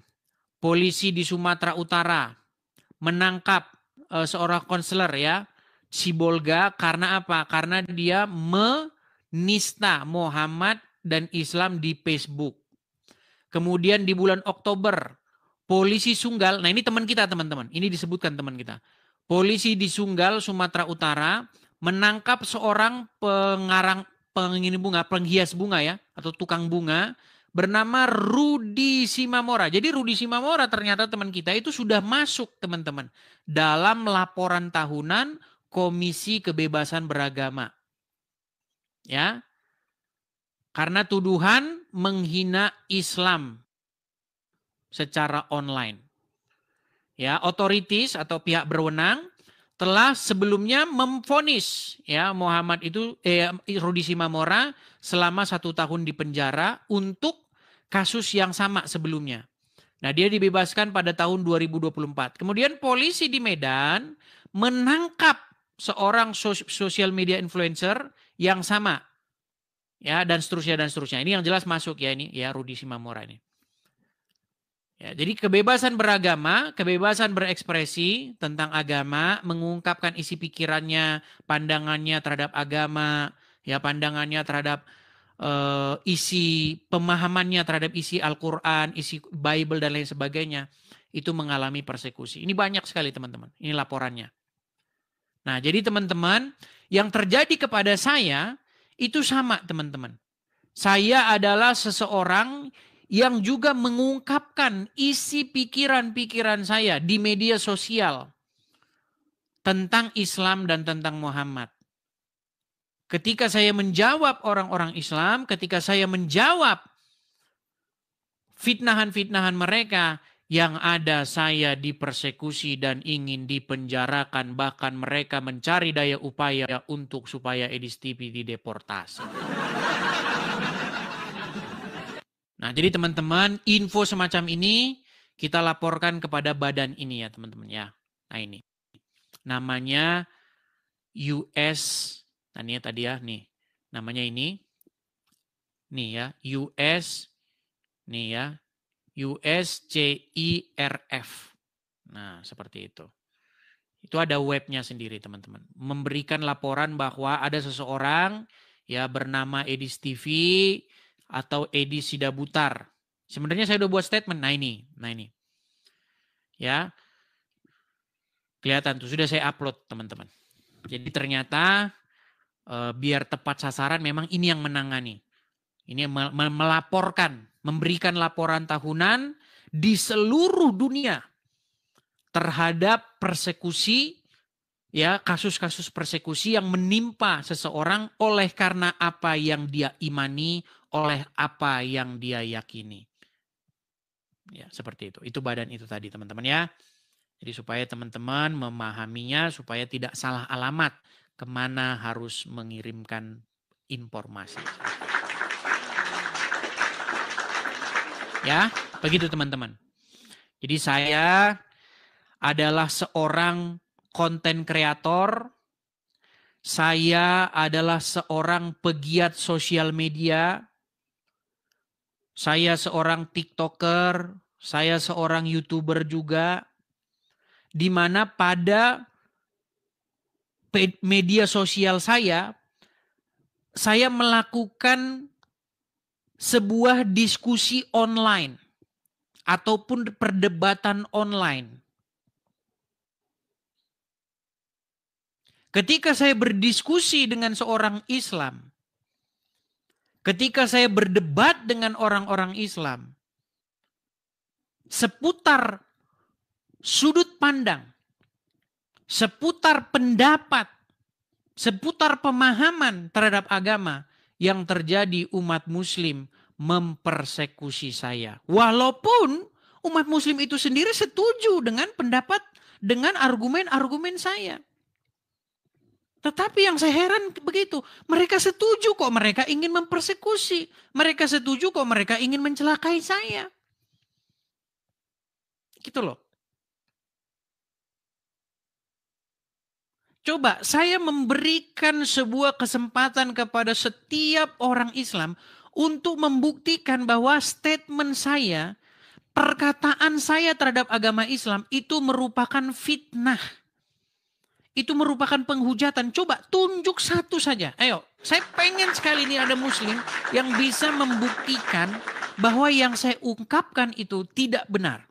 polisi di Sumatera Utara menangkap seorang konselor ya, Sibolga karena apa? Karena dia nista Muhammad dan Islam di Facebook. Kemudian di bulan Oktober, polisi Sunggal, nah ini teman kita teman-teman, ini disebutkan teman kita. Polisi di Sunggal, Sumatera Utara menangkap seorang penghias bunga ya, atau tukang bunga bernama Rudi Simamora. Jadi Rudi Simamora ternyata teman kita itu sudah masuk teman-teman dalam laporan tahunan Komisi Kebebasan Beragama. Ya. Karena tuduhan menghina Islam secara online. Ya, otoritas atau pihak berwenang telah sebelumnya memvonis ya Muhammad itu Rudi Simamora selama 1 tahun di penjara untuk kasus yang sama sebelumnya. Nah, dia dibebaskan pada tahun 2024. Kemudian polisi di Medan menangkap seorang social media influencer yang sama. Ya, dan seterusnya dan seterusnya. Ini yang jelas masuk ya ini ya Rudi Simamora ini. Ya, jadi kebebasan beragama, kebebasan berekspresi tentang agama, mengungkapkan isi pikirannya, pandangannya terhadap agama, ya pandangannya terhadap isi pemahamannya terhadap isi Al-Quran, isi Bible dan lain sebagainya, itu mengalami persekusi. Ini banyak sekali teman-teman, ini laporannya. Nah, jadi teman-teman, yang terjadi kepada saya, itu sama teman-teman. Saya adalah seseorang yang juga mengungkapkan isi pikiran-pikiran saya di media sosial tentang Islam dan tentang Muhammad. Ketika saya menjawab orang-orang Islam, ketika saya menjawab fitnahan-fitnahan mereka, yang ada saya dipersekusi dan ingin dipenjarakan, bahkan mereka mencari daya upaya untuk supaya Edis TV dideportasi. Nah, jadi teman-teman, info semacam ini kita laporkan kepada badan ini ya teman-teman ya. Nah ini, namanya US, nah ini tadi ya, nih, namanya ini, nih ya, US, nih ya, USCIRF. Nah, seperti itu. Itu ada webnya sendiri, teman-teman. Memberikan laporan bahwa ada seseorang ya bernama Edis TV atau Edis Sidabutar. Sebenarnya saya udah buat statement. Nah ini. Ya. Kelihatan tuh sudah saya upload, teman-teman. Jadi ternyata biar tepat sasaran memang ini yang menangani. Ini melaporkan, memberikan laporan tahunan di seluruh dunia terhadap persekusi, ya kasus-kasus persekusi yang menimpa seseorang oleh karena apa yang dia imani, oleh apa yang dia yakini. Ya seperti itu. Itu badan itu tadi teman-teman ya. Jadi supaya teman-teman memahaminya, supaya tidak salah alamat kemana harus mengirimkan informasi. Ya, begitu teman-teman. Jadi saya adalah seorang konten kreator. Saya adalah seorang pegiat sosial media. Saya seorang TikToker. Saya seorang YouTuber juga. Di mana pada media sosial saya melakukan sebuah diskusi online ataupun perdebatan online. Ketika saya berdiskusi dengan seorang Islam, ketika saya berdebat dengan orang-orang Islam seputar sudut pandang, seputar pendapat, seputar pemahaman terhadap agama, yang terjadi umat muslim mempersekusi saya. Walaupun umat muslim itu sendiri setuju dengan pendapat, dengan argumen-argumen saya. Tetapi yang saya heran begitu, mereka setuju kok mereka ingin mempersekusi. Mereka setuju kok mereka ingin mencelakai saya. Gitu loh. Coba saya memberikan sebuah kesempatan kepada setiap orang Islam untuk membuktikan bahwa statement saya, perkataan saya terhadap agama Islam itu merupakan fitnah. Itu merupakan penghujatan. Coba tunjuk satu saja. Ayo, Saya pengen sekali ini ada muslim yang bisa membuktikan bahwa yang saya ungkapkan itu tidak benar.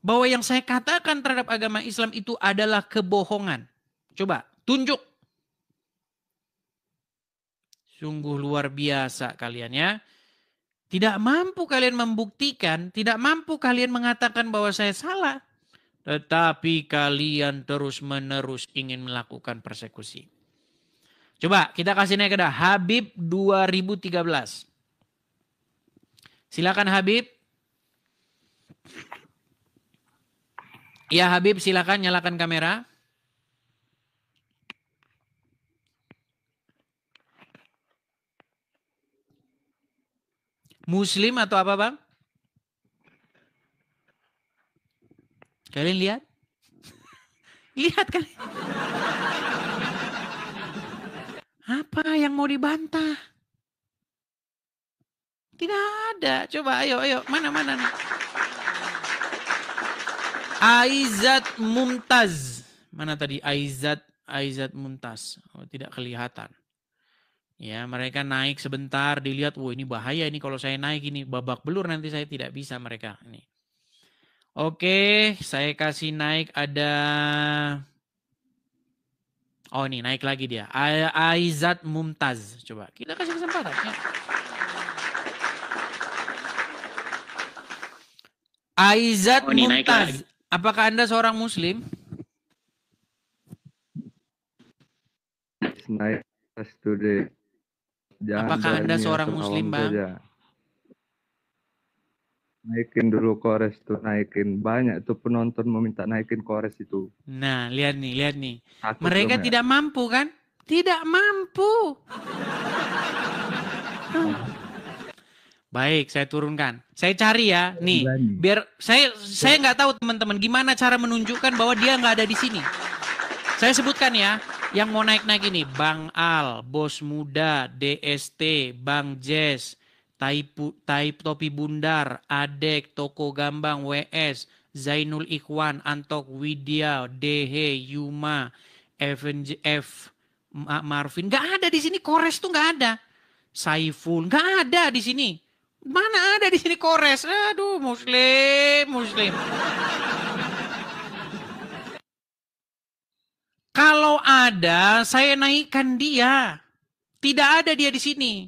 Bahwa yang saya katakan terhadap agama Islam itu adalah kebohongan. Coba, tunjuk. Sungguh luar biasa kalian ya. Tidak mampu kalian membuktikan, tidak mampu kalian mengatakan bahwa saya salah. Tetapi kalian terus-menerus ingin melakukan persekusi. Coba kita kasih naik ke Habib 2013. Silakan Habib. Ya Habib silakan nyalakan kamera. Muslim atau apa bang? Kalian lihat? Lihat kan? Apa yang mau dibantah? Tidak ada. Coba ayo. Mana nih? Aizat Mumtaz. Mana tadi? Aizat Mumtaz. Oh, tidak kelihatan. Ya, mereka naik sebentar, dilihat, wah ini bahaya ini kalau saya naik ini babak belur nanti saya tidak bisa mereka ini. Oke, saya kasih naik ada. Oh ini naik lagi dia. Aizat Mumtaz. Coba kita kasih kesempatan ya. Aizat Mumtaz. Apakah Anda seorang muslim? Naik today. Apakah Anda seorang muslim, Bang? Saja. Naikin dulu kores tuh, naikin. Banyak tuh penonton meminta naikin kores itu. Nah, lihat nih. Takut mereka dong, tidak mampu kan? Tidak mampu. Baik, saya turunkan. Saya cari ya, nih. Biar saya nggak tahu teman-teman gimana cara menunjukkan bahwa dia nggak ada di sini. Saya sebutkan ya. Yang mau naik-naik ini, Bang Al, Bos Muda, DST, Bang Jess, Taip Topi Bundar, Adek, Toko Gambang, WS, Zainul Ikhwan, Antok Widya, Dehe, Yuma, FNJF, Marvin. Gak ada di sini, Kores tuh gak ada. Saiful, gak ada di sini. Mana ada di sini Kores? Aduh, Muslim. Kalau ada, saya naikkan dia. Tidak ada dia di sini.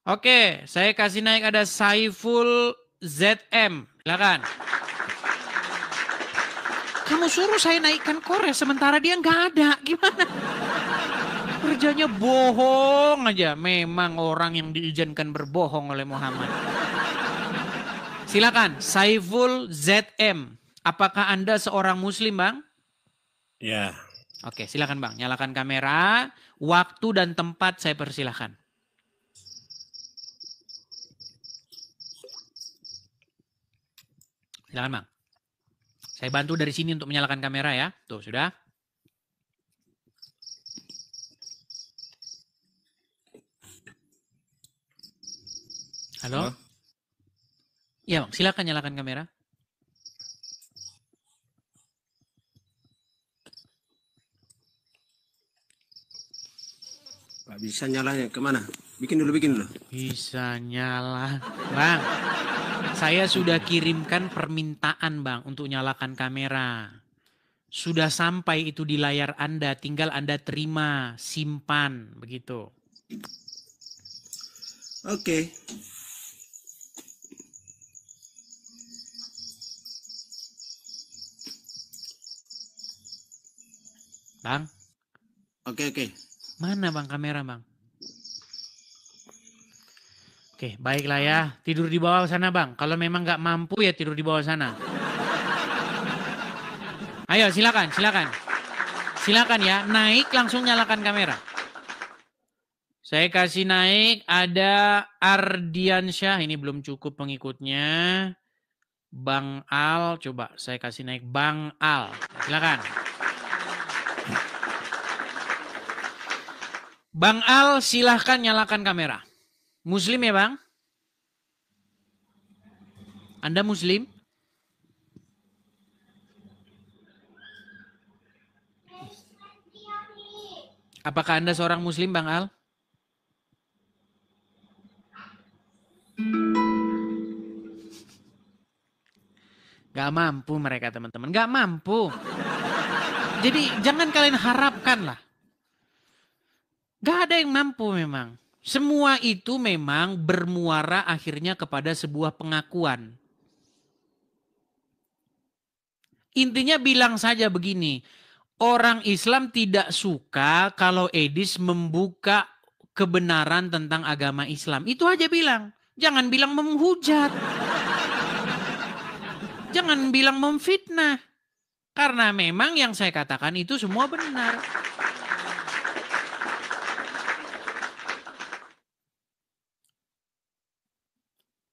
Oke, saya kasih naik ada Saiful ZM. Silakan. Kamu suruh saya naikkan Kores, sementara dia nggak ada. Gimana? Kerjanya bohong aja. Memang orang yang diizinkan berbohong oleh Muhammad. Silakan, Saiful ZM. Apakah Anda seorang muslim, Bang? Ya. Oke, silakan Bang. Nyalakan kamera. Waktu dan tempat saya persilahkan. Silakan Bang. Saya bantu dari sini untuk menyalakan kamera ya. Tuh, sudah. Halo? Iya Bang, silakan nyalakan kamera. Gak bisa nyalanya kemana? Bikin dulu. Bisa nyala. Bang, saya sudah kirimkan permintaan Bang untuk nyalakan kamera. Sudah sampai itu di layar Anda, tinggal Anda terima, simpan, begitu. Oke. Bang? Oke. Mana Bang kamera Bang? Oke, baiklah ya. Tidur di bawah sana Bang. Kalau memang nggak mampu ya tidur di bawah sana. Ayo silakan. Silakan ya, naik langsung nyalakan kamera. Saya kasih naik ada Ardiansyah, ini belum cukup pengikutnya. Bang Al, coba saya kasih naik Bang Al. Silakan. Bang Al, silahkan nyalakan kamera. Muslim ya Bang? Anda Muslim? Apakah Anda seorang muslim, Bang Al? Gak mampu mereka, teman-teman. Gak mampu. Jadi jangan kalian harapkan lah. Gak ada yang mampu memang. Semua itu memang bermuara akhirnya kepada sebuah pengakuan. Intinya bilang saja begini. Orang Islam tidak suka kalau Edis membuka kebenaran tentang agama Islam. Itu aja bilang. Jangan bilang menghujat. Jangan bilang memfitnah. Karena memang yang saya katakan itu semua benar.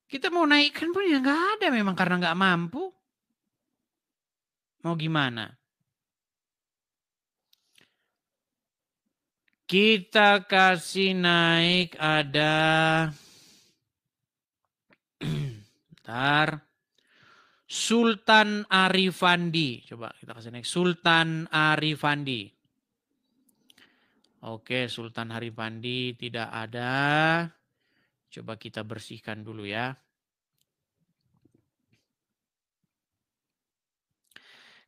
Kita mau naikkan pun ya nggak ada memang karena nggak mampu. Mau gimana? Kita kasih naik ada... Bentar. Sultan Arifandi. Coba kita kasih naik. Sultan Arifandi. Oke, Sultan Arifandi tidak ada. Coba kita bersihkan dulu ya.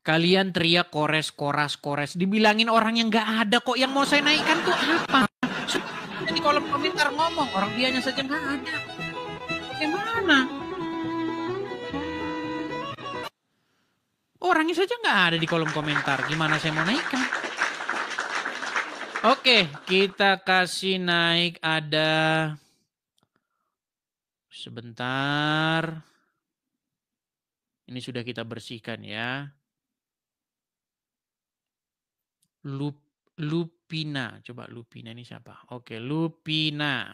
Kalian teriak kores, koras, kores. Dibilangin orang yang nggak ada kok. Yang mau saya naikkan tuh apa? Di kolom komentar ngomong. Orang dianya saja nggak ada. Bagaimana? Orangnya saja nggak ada di kolom komentar. Gimana saya mau naikkan? Oke, kita kasih naik ada... Sebentar. Ini sudah kita bersihkan ya. Lupina. Coba Lupina ini siapa? Oke, Lupina.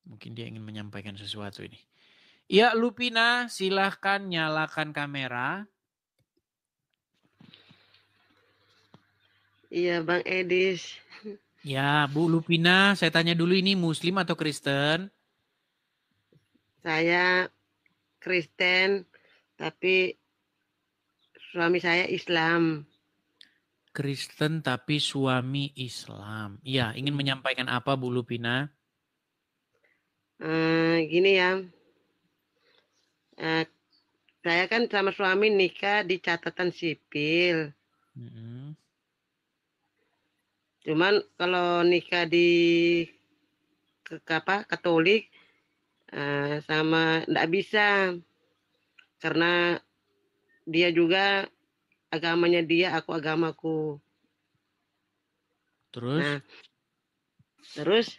Mungkin dia ingin menyampaikan sesuatu ini. Ya, Lupina, silahkan nyalakan kamera. Iya, Bang Edis. Ya, Bu Lupina, saya tanya dulu ini Muslim atau Kristen? Saya Kristen, tapi suami saya Islam. Kristen tapi suami Islam. Iya, ingin menyampaikan apa Bu Lupina? Gini ya, saya kan sama suami nikah di catatan sipil. Cuman kalau nikah di Katolik sama enggak bisa. Karena dia juga agamanya dia, aku agamaku. Terus? Nah, terus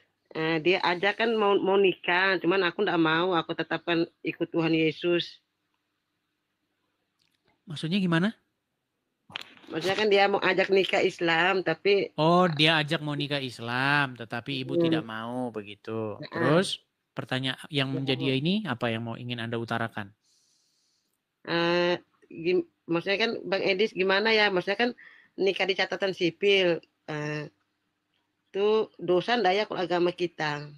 dia ajak kan mau nikah, cuman aku enggak mau, aku tetapkan ikut Tuhan Yesus. Maksudnya gimana? Maksudnya kan dia mau ajak nikah Islam, tapi... Oh, dia ajak mau nikah Islam, tetapi ibu tidak mau begitu. Terus, pertanyaan yang menjadi ini, apa yang mau ingin Anda utarakan? Maksudnya kan Bang Edis gimana ya? Maksudnya kan nikah di catatan sipil. Itu dosa enggak ya kalau agama kita?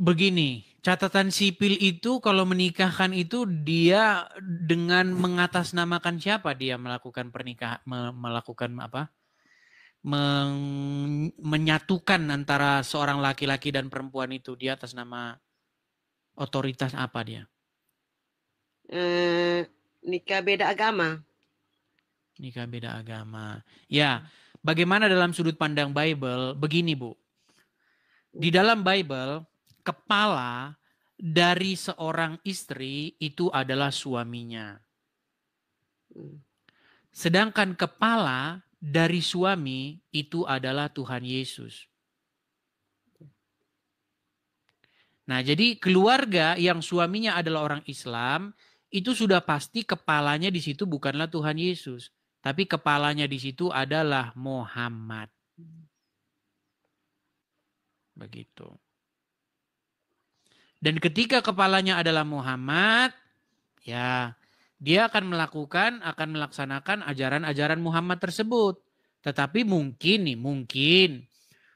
Begini, catatan sipil itu kalau menikahkan itu dia dengan mengatasnamakan siapa dia melakukan pernikahan, melakukan apa? Menyatukan antara seorang laki-laki dan perempuan itu dia atas nama otoritas apa dia? Nikah beda agama. Nikah beda agama. Ya, bagaimana dalam sudut pandang Bible? Begini Bu, di dalam Bible kepala dari seorang istri itu adalah suaminya. Sedangkan kepala dari suami itu adalah Tuhan Yesus. Nah, jadi keluarga yang suaminya adalah orang Islam, itu sudah pasti kepalanya di situ bukanlah Tuhan Yesus. Tapi kepalanya di situ adalah Muhammad. Begitu. Dan ketika kepalanya adalah Muhammad, ya dia akan melaksanakan ajaran-ajaran Muhammad tersebut. Tetapi mungkin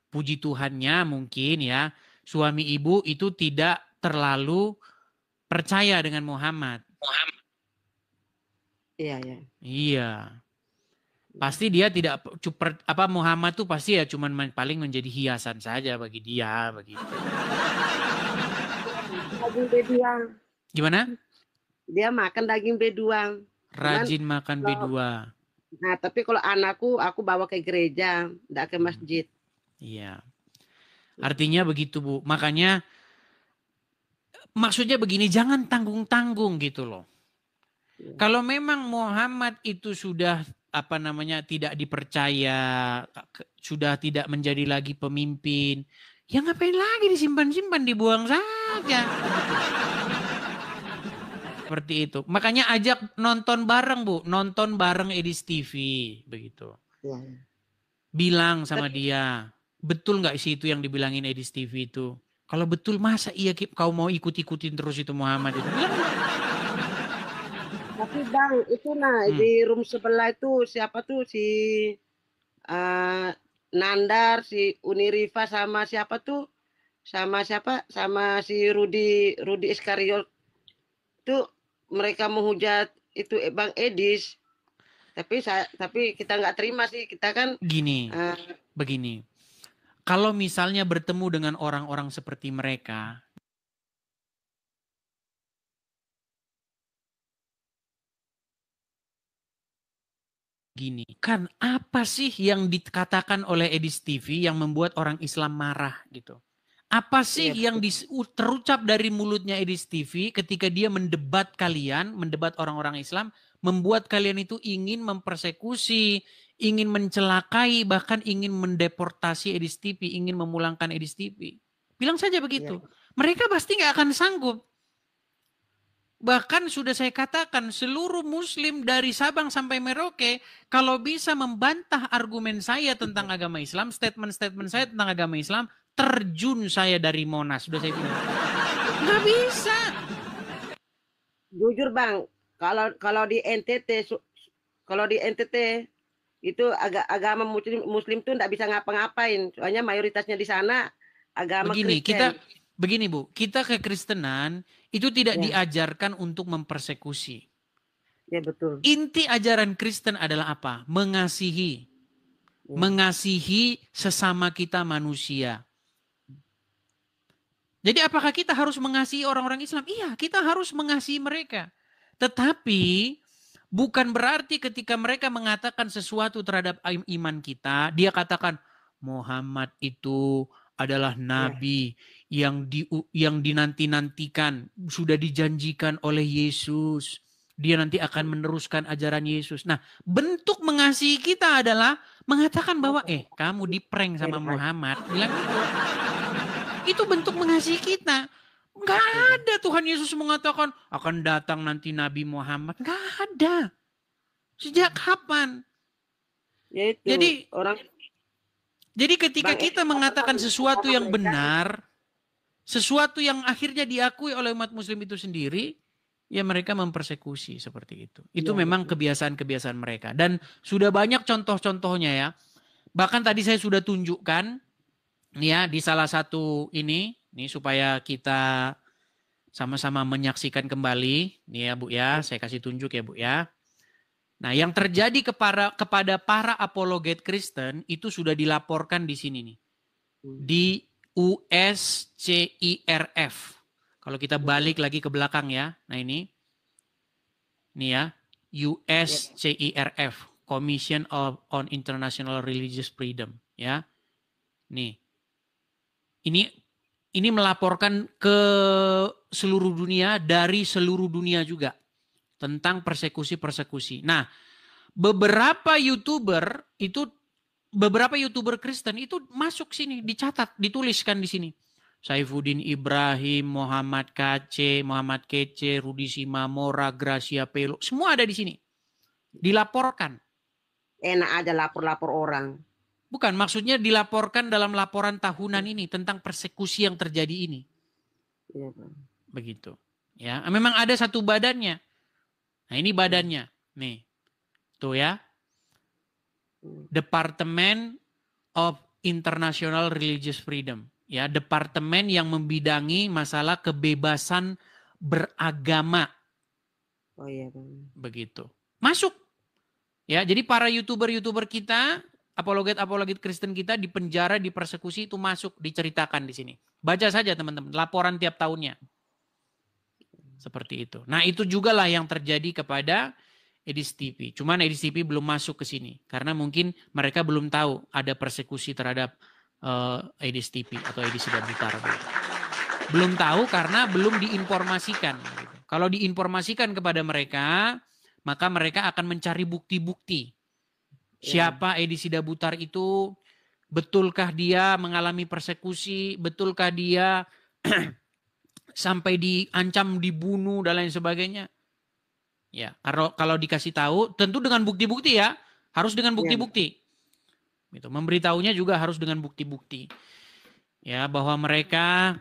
puji Tuhannya mungkin ya, suami ibu itu tidak terlalu percaya dengan Muhammad. Iya, ya. Iya. Pasti dia tidak Muhammad tuh pasti ya cuman paling menjadi hiasan saja bagi dia begitu. Daging beduang. Gimana? Dia makan daging beduang. Rajin makan bidua. Nah, tapi kalau anakku aku bawa ke gereja, enggak ke masjid. Iya. Artinya begitu, Bu. Makanya maksudnya begini, jangan tanggung-tanggung gitu loh. Kalau memang Muhammad itu sudah tidak dipercaya, sudah tidak menjadi lagi pemimpin, ya ngapain lagi disimpan-simpan, dibuang saja. Seperti itu. Makanya ajak nonton bareng, Bu. Nonton bareng Edis TV. Begitu. Ya. Bilang sama dia, betul nggak sih itu yang dibilangin Edis TV itu? Kalau betul, masa iya kau mau ikut-ikutin terus itu Muhammad itu? Tapi Bang, itu di room sebelah itu siapa tuh si Nandar, si Uniriva sama siapa tuh? Sama siapa? Sama si Rudi Iskariot. Itu mereka menghujat itu Bang Edis. Tapi kita nggak terima sih, kita kan begini. Kalau misalnya bertemu dengan orang-orang seperti mereka, gini, kan apa sih yang dikatakan oleh Edis TV yang membuat orang Islam marah gitu? Apa sih yang terucap dari mulutnya Edis TV ketika dia mendebat orang-orang Islam, membuat kalian itu ingin mempersekusi, ingin mencelakai, bahkan ingin mendeportasi Edis TV, ingin memulangkan Edis TV. Bilang saja begitu. Mereka pasti nggak akan sanggup. Bahkan sudah saya katakan, seluruh Muslim dari Sabang sampai Merauke, kalau bisa membantah argumen saya tentang agama Islam, statement-statement saya tentang agama Islam, terjun saya dari Monas. Sudah saya bilang. Nggak bisa. Jujur Bang, kalau di NTT itu agama Muslim tuh nggak bisa ngapa-ngapain. Soalnya mayoritasnya di sana agama Kristen. Begini Bu, kita kekristenan itu tidak diajarkan untuk mempersekusi. Ya betul. Inti ajaran Kristen adalah apa? Mengasihi. Mengasihi sesama kita manusia. Jadi apakah kita harus mengasihi orang-orang Islam? Iya, kita harus mengasihi mereka. Tetapi bukan berarti ketika mereka mengatakan sesuatu terhadap iman kita, dia katakan Muhammad itu adalah nabi yang dinanti-nantikan, sudah dijanjikan oleh Yesus. Dia nanti akan meneruskan ajaran Yesus. Nah, bentuk mengasihi kita adalah mengatakan bahwa kamu diprank sama Muhammad. Bilang gitu. Itu bentuk mengasihi kita. Enggak ada Tuhan Yesus mengatakan akan datang nanti Nabi Muhammad. Enggak ada. Sejak kapan? Jadi ketika kita mengatakan sesuatu yang benar, sesuatu yang akhirnya diakui oleh umat Muslim itu sendiri, ya mereka mempersekusi seperti itu. Itu memang kebiasaan-kebiasaan mereka. Dan sudah banyak contoh-contohnya ya. Bahkan tadi saya sudah tunjukkan ya di salah satu ini supaya kita sama-sama menyaksikan kembali. Nih ya Bu ya, saya kasih tunjuk ya Bu ya. Nah, yang terjadi kepada para apologet Kristen itu sudah dilaporkan di sini nih. Di USCIRF. Kalau kita balik lagi ke belakang ya. Nah ini. Nih ya. USCIRF. Commission on International Religious Freedom. Ya. Nih. Ini melaporkan ke seluruh dunia, dari seluruh dunia juga. Tentang persekusi-persekusi. Nah, beberapa YouTuber Kristen itu masuk sini, dicatat, dituliskan di sini. Saifuddin Ibrahim, Muhammad Kece, Rudi Simamora, Gracia Pelo, semua ada di sini. Dilaporkan. Enak aja lapor-lapor orang. Bukan, maksudnya dilaporkan dalam laporan tahunan ini tentang persekusi yang terjadi ini. Iya, Bang. Begitu. Ya, memang ada satu badannya. Nah, ini badannya. Nih. Tuh ya. Department of International Religious Freedom. Ya, departemen yang membidangi masalah kebebasan beragama. Oh iya, Bang. Begitu. Masuk. Ya, jadi para YouTuber kita, apologet Kristen kita dipenjara, dipersekusi itu masuk, diceritakan di sini. Baca saja teman-teman, laporan tiap tahunnya. Seperti itu. Nah, itu juga lah yang terjadi kepada Edis TV. Cuman Edis TV belum masuk ke sini karena mungkin mereka belum tahu ada persekusi terhadap Edis TV atau Edis Sidang Butar. Belum tahu karena belum diinformasikan. Kalau diinformasikan kepada mereka, maka mereka akan mencari bukti-bukti. Siapa Edi Sidabutar itu? Betulkah dia mengalami persekusi? Betulkah dia sampai diancam, dibunuh dan lain sebagainya? Ya, kalau dikasih tahu, tentu dengan bukti-bukti ya, harus dengan bukti-bukti. Gitu. Memberitahunya juga harus dengan bukti-bukti. Ya, bahwa mereka,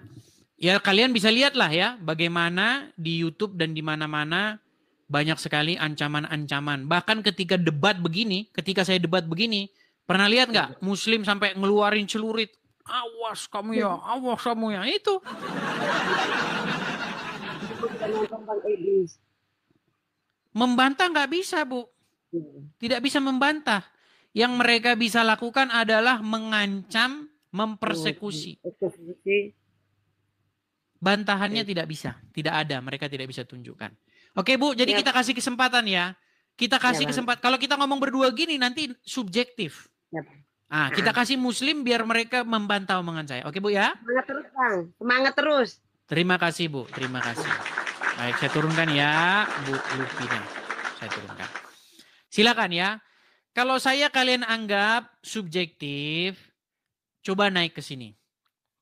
ya kalian bisa lihatlah ya, bagaimana di YouTube dan di mana-mana banyak sekali ancaman-ancaman. Bahkan ketika debat begini, ketika saya debat begini, pernah lihat nggak Muslim sampai ngeluarin celurit? Awas kamu ya, awas kamu ya. Itu. Membantah nggak bisa, Bu. Tidak bisa membantah. Yang mereka bisa lakukan adalah mengancam, mempersekusi. Bantahannya tidak bisa. Tidak ada, mereka tidak bisa tunjukkan. Oke Bu, jadi kita kasih kesempatan ya. Kita kasih kesempatan. Kalau kita ngomong berdua gini nanti subjektif. Ah, kita kasih Muslim biar mereka membantah omongan saya. Oke Bu ya? Semangat terus Bang, semangat terus. Terima kasih Bu, terima kasih. Baik, saya turunkan ya Bu Lupina. Saya turunkan. Silakan ya. Kalau kalian anggap subjektif, coba naik ke sini.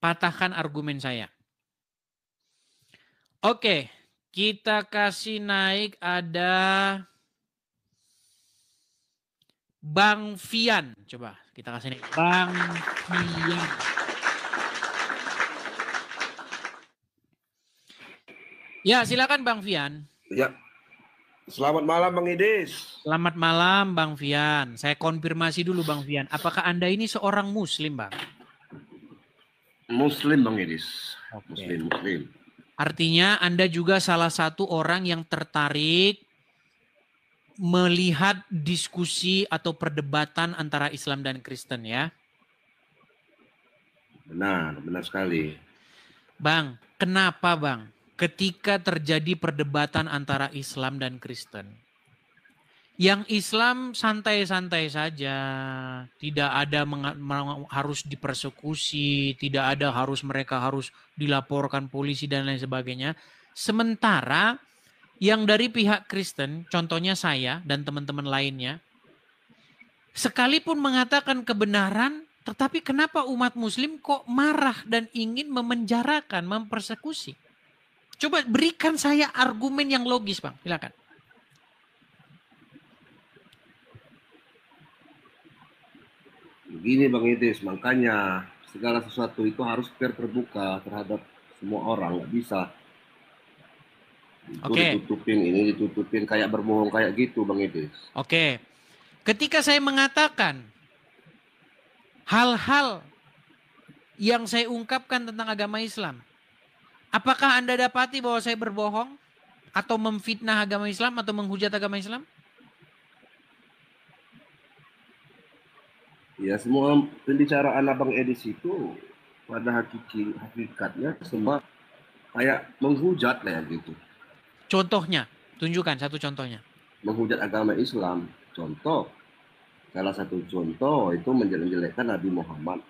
Patahkan argumen saya. Oke. Kita kasih naik ada Bang Fian. Coba kita kasih naik Bang Fian. Ya silakan Bang Fian. Ya. Selamat malam Bang Idis. Selamat malam Bang Fian. Saya konfirmasi dulu Bang Fian. Apakah Anda ini seorang Muslim Bang? Muslim Bang Idis. Okay. Muslim. Artinya Anda juga salah satu orang yang tertarik melihat diskusi atau perdebatan antara Islam dan Kristen ya? Benar sekali. Bang, kenapa Bang? Ketika terjadi perdebatan antara Islam dan Kristen, yang Islam santai-santai saja, tidak ada harus dipersekusi, tidak ada mereka harus dilaporkan polisi dan lain sebagainya. Sementara yang dari pihak Kristen, contohnya saya dan teman-teman lainnya, sekalipun mengatakan kebenaran, tetapi kenapa umat Muslim kok marah dan ingin memenjarakan, mempersekusi? Coba berikan saya argumen yang logis, Bang. Silakan. Begini Bang Idis, makanya segala sesuatu itu harus terbuka terhadap semua orang, nggak bisa. Ditutupin kayak berbohong kayak gitu Bang Idis. Oke. Ketika saya mengatakan hal-hal yang saya ungkapkan tentang agama Islam, apakah Anda dapati bahwa saya berbohong atau memfitnah agama Islam atau menghujat agama Islam? Ya semua pembicaraan Abang Edis itu pada hakikatnya semua kayak menghujat lah ya gitu. Contohnya, tunjukkan satu contohnya. Menghujat agama Islam. Contoh, salah satu contoh itu menjelek-jelekkan Nabi Muhammad.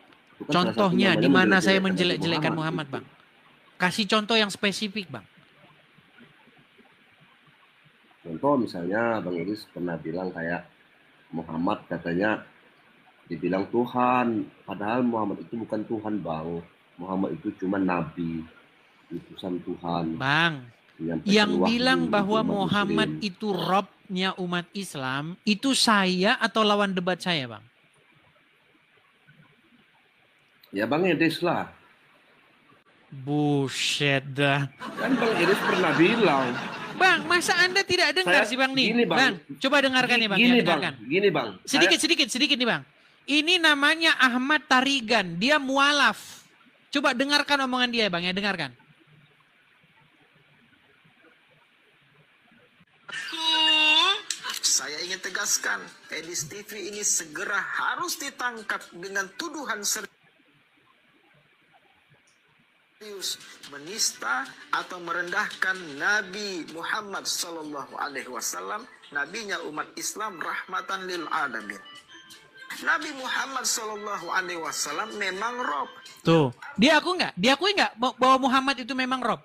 Kan contohnya di mana saya menjelek-jelekkan Muhammad, Bang? Kasih contoh yang spesifik, Bang. Contoh misalnya Bang Edis pernah bilang kayak Muhammad katanya dibilang Tuhan, padahal Muhammad itu bukan Tuhan Bang. Muhammad itu cuma Nabi, utusan Tuhan. Bang, yang bilang bahwa Muhammad itu Robnya umat Islam, itu saya atau lawan debat saya Bang? Ya Bang Edis lah. Buset dah. Kan Bang Edis pernah bilang. Bang, masa Anda tidak dengar sih Bang nih? Gini, Bang. Coba dengarkan nih Bang. Gini Bang. Sedikit nih Bang. Ini namanya Ahmad Tarigan. Dia mualaf. Coba dengarkan omongan dia Bang ya. Dengarkan. Saya ingin tegaskan, Edis TV ini segera harus ditangkap dengan tuduhan serius menista atau merendahkan Nabi Muhammad Sallallahu Alaihi Wasallam, nabinya umat Islam, rahmatan lil alamin. Nabi Muhammad Sallallahu Alaihi Wasallam memang Rob. Tuh, diakui nggak bahwa Muhammad itu memang Rob?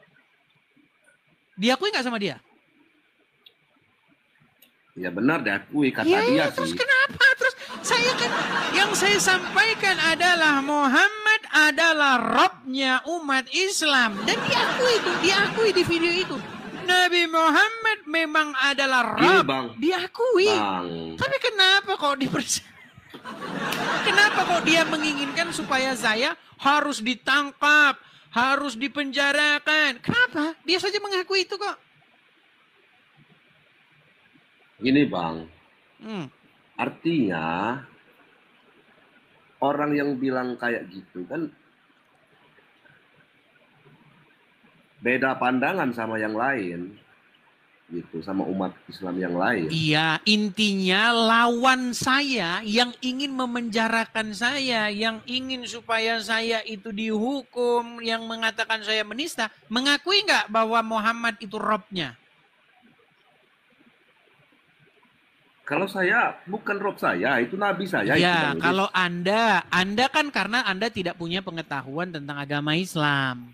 Diakui nggak sama dia? Ya benar diakui kata Ya, dia terus sih. kenapa? Terus saya kan yang saya sampaikan adalah Muhammad adalah Robnya umat Islam dan diakui di video itu. Nabi Muhammad memang adalah Gini, Rob, Bang. diakui. Bang. Tapi kenapa kok kenapa kok dia menginginkan supaya saya harus ditangkap, harus dipenjarakan? Kenapa? Dia saja mengakui itu kok. Gini Bang, Hmm. artinya orang yang bilang kayak gitu kan beda pandangan sama yang lain, gitu, sama umat Islam yang lain. Iya, intinya lawan saya yang ingin memenjarakan saya, yang ingin supaya saya itu dihukum, yang mengatakan saya menista, mengakui nggak bahwa Muhammad itu Robnya? Kalau saya bukan Rob saya, itu Nabi saya. itu Ya, Bang Idris. kalau Anda kan karena Anda tidak punya pengetahuan tentang agama Islam.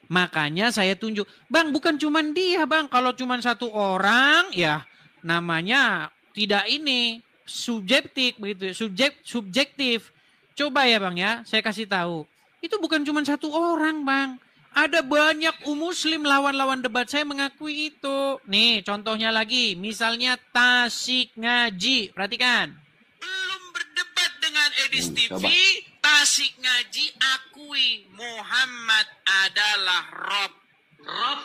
Makanya saya tunjuk, Bang, bukan cuman dia, Bang. Kalau cuman satu orang, ya namanya tidak ini subjektif begitu, subjektif. Coba ya, Bang ya, saya kasih tahu. Itu bukan cuman satu orang, Bang. Ada banyak muslim lawan-lawan debat saya mengakui itu. Nih, contohnya lagi, misalnya Tasik Ngaji, perhatikan. Belum berdebat dengan Edis TV, coba. Tasik Ngaji akui Muhammad adalah Rob. Rob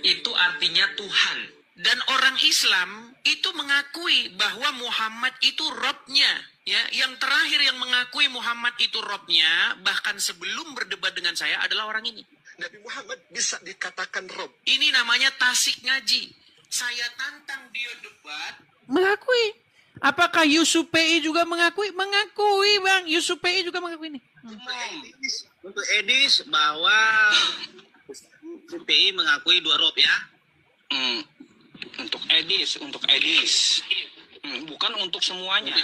itu artinya Tuhan. Dan orang Islam itu mengakui bahwa Muhammad itu Robnya. Ya, yang terakhir yang mengakui Muhammad itu Robnya, bahkan sebelum berdebat dengan saya adalah orang ini. Nabi Muhammad bisa dikatakan Rob. Ini namanya Tasik Ngaji. Saya tantang dia debat. Mengakui. Apakah Yusuf PI juga mengakui? Mengakui, Bang. Yusuf PI juga mengakui ini. Untuk Edis bahwa PI mengakui 2 Rob ya. Untuk Edis. Bukan untuk semuanya.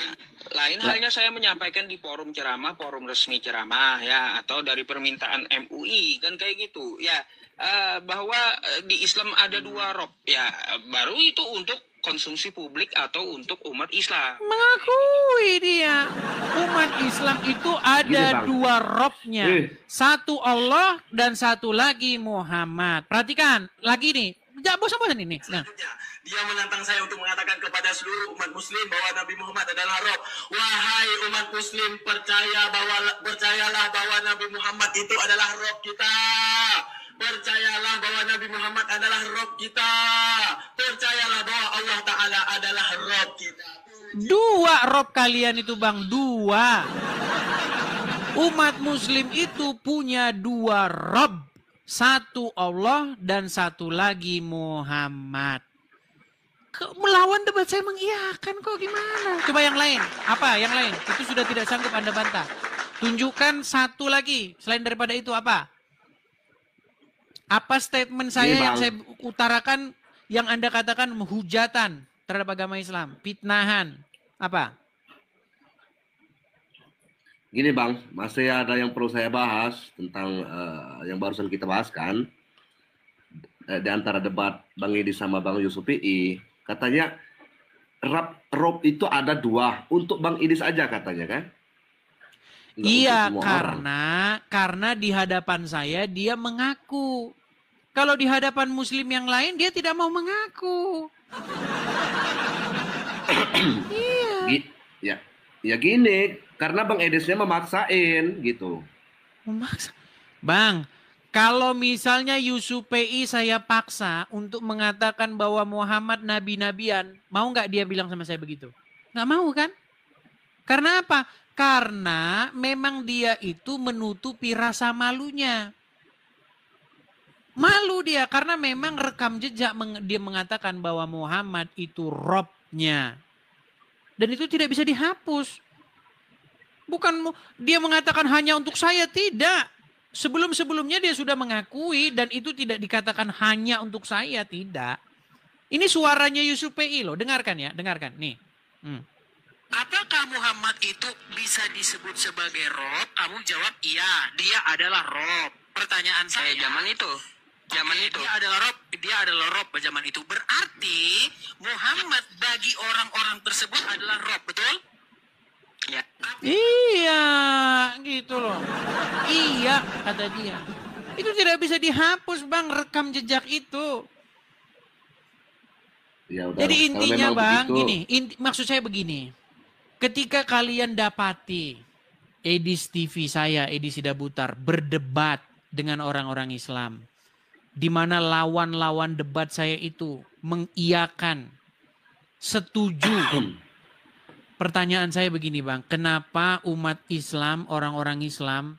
Lain halnya saya menyampaikan di forum ceramah, forum resmi ceramah ya, atau dari permintaan MUI kan kayak gitu ya, bahwa di Islam ada 2 Rob ya, baru itu untuk konsumsi publik atau untuk umat Islam. Mengakui dia. Umat Islam itu ada Gini, Bang. 2 Robnya. Satu Allah dan satu lagi Muhammad. Perhatikan, lagi nih. Jangan bosan-bosan ini. Nah. Dia menantang saya untuk mengatakan kepada seluruh umat muslim bahwa Nabi Muhammad adalah Rob. Wahai umat muslim, percayalah bahwa Nabi Muhammad itu adalah Rob kita. Percayalah bahwa Nabi Muhammad adalah Rob kita. Percayalah bahwa Allah Ta'ala adalah Rob kita. 2 Rob kalian itu, Bang. 2. Umat muslim itu punya 2 Rob. Satu Allah dan satu lagi Muhammad. Melawan debat saya mengiyakan kok, gimana? Coba yang lain. Apa yang lain? Itu sudah tidak sanggup Anda bantah. Tunjukkan satu lagi. Selain daripada itu apa? Apa statement saya yang saya utarakan yang Anda katakan hujatan terhadap agama Islam? Fitnahan. Apa? Gini Bang, masih ada yang perlu saya bahas tentang yang barusan kita bahaskan. Di antara debat Bang Edi sama Bang Yusuf PI. Katanya Rob itu ada 2 untuk Bang Idis aja katanya kan? Nggak Iya, untuk semua orang. karena di hadapan saya dia mengaku. Kalau di hadapan muslim yang lain dia tidak mau mengaku. Iya. Ya gini, karena Bang Edisnya memaksain gitu. Memaksa. Bang, kalau misalnya Yusuf PI saya paksa untuk mengatakan bahwa Muhammad nabi-nabian, mau nggak dia bilang sama saya begitu? Nggak mau kan? Karena apa? Karena memang dia itu menutupi rasa malunya. Malu dia karena memang rekam jejak dia mengatakan bahwa Muhammad itu Robnya. Dan itu tidak bisa dihapus. Bukan dia mengatakan hanya untuk saya, tidak. Sebelum-sebelumnya dia sudah mengakui dan itu tidak dikatakan hanya untuk saya, tidak. Ini suaranya Yusuf PI loh, dengarkan ya, dengarkan. Nih. Apakah Muhammad itu bisa disebut sebagai Rob? Kamu jawab iya, dia adalah Rob. Pertanyaan saya, zaman itu. Dia adalah Rob zaman itu. Berarti Muhammad bagi orang-orang tersebut adalah Rob, betul? Ya. Iya, gitu loh. Iya, kata dia. Itu tidak bisa dihapus, Bang, rekam jejak itu. Ya udah, jadi intinya, Bang, begitu, gini, maksud saya begini. Ketika kalian dapati Edis TV saya, Edis Sidabutar, berdebat dengan orang-orang Islam, di mana lawan-lawan debat saya itu mengiyakan, setuju. Pertanyaan saya begini, Bang, kenapa umat Islam, orang-orang Islam,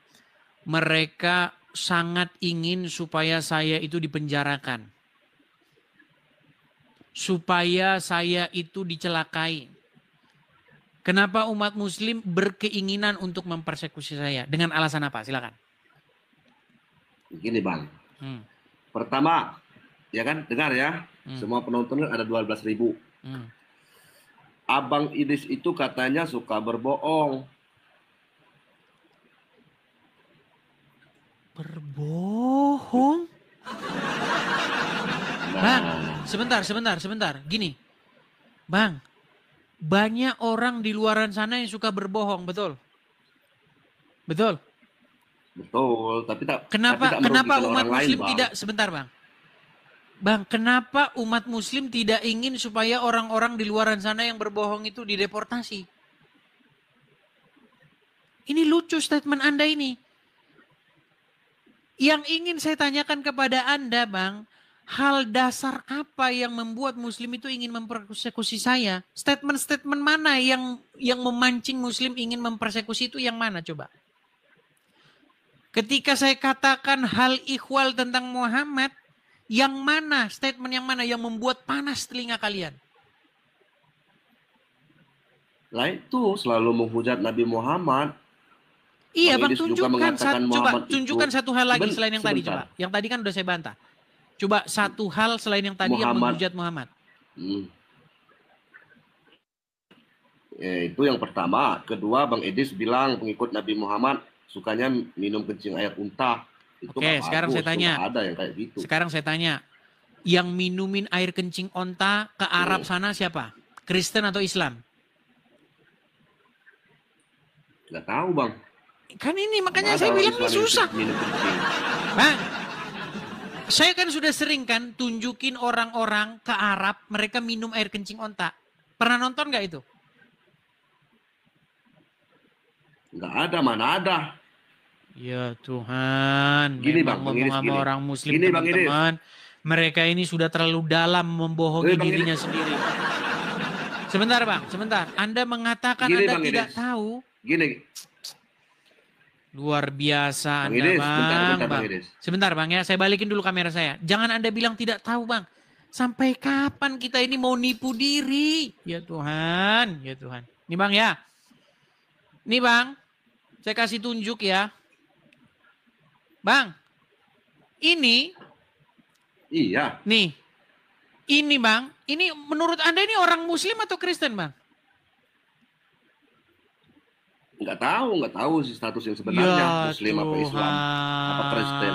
mereka sangat ingin supaya saya itu dipenjarakan, supaya saya itu dicelakai? Kenapa umat Muslim berkeinginan untuk mempersekusi saya? Dengan alasan apa? Silakan. Begini, Bang. Pertama, ya kan, dengar ya, semua penonton ada 12.000. Abang Idris itu katanya suka berbohong. Berbohong? Bang, sebentar. Gini. Bang, banyak orang di luaran sana yang suka berbohong, betul? Betul? Betul, tapi kenapa umat Muslim tidak, sebentar, Bang. Bang, kenapa umat Muslim tidak ingin supaya orang-orang di luaran sana yang berbohong itu dideportasi? Ini lucu statement Anda ini. Yang ingin saya tanyakan kepada Anda, Bang, hal dasar apa yang membuat Muslim itu ingin mempersekusi saya? Statement-statement mana yang memancing Muslim ingin mempersekusi itu yang mana coba? Ketika saya katakan hal ikhwal tentang Muhammad, yang mana, statement yang mana yang membuat panas telinga kalian? Lah itu selalu menghujat Nabi Muhammad. Iya, Bang, tunjukkan satu hal lagi selain yang tadi, coba. Yang tadi kan udah saya bantah. Coba satu hal selain yang tadi yang menghujat Muhammad. Ya, itu yang pertama. Kedua, Bang Edis bilang pengikut Nabi Muhammad sukanya minum kencing air unta. Itu oke, sekarang saya tanya. Ada yang kayak gitu. Sekarang saya tanya. Yang minumin air kencing onta ke Arab sana siapa? Kristen atau Islam? Nggak tahu, Bang. Kan ini makanya saya bilang ini susah. Bang, saya kan sudah sering kan tunjukin orang-orang ke Arab, mereka minum air kencing onta. Pernah nonton nggak itu? Nggak ada, mana ada. Ya Tuhan, gini, memang ngomong sama orang Muslim teman-teman, mereka ini sudah terlalu dalam membohongi dirinya sendiri. Sebentar, Bang, sebentar. Anda mengatakan Anda tidak tahu. Gini. Luar biasa Anda, Bang. Sebentar, Bang, ya. Saya balikin dulu kamera saya. Jangan Anda bilang tidak tahu, Bang. Sampai kapan kita ini mau nipu diri? Ya Tuhan, ya Tuhan. Nih, Bang, ya. Nih, Bang. Saya kasih tunjuk ya. Bang, ini. Iya. Nih, ini, Bang. Ini menurut Anda ini orang Muslim atau Kristen, Bang? Nggak tahu sih status yang sebenarnya. Ya, Muslim Tuhan. Apa Islam, apa Kristen.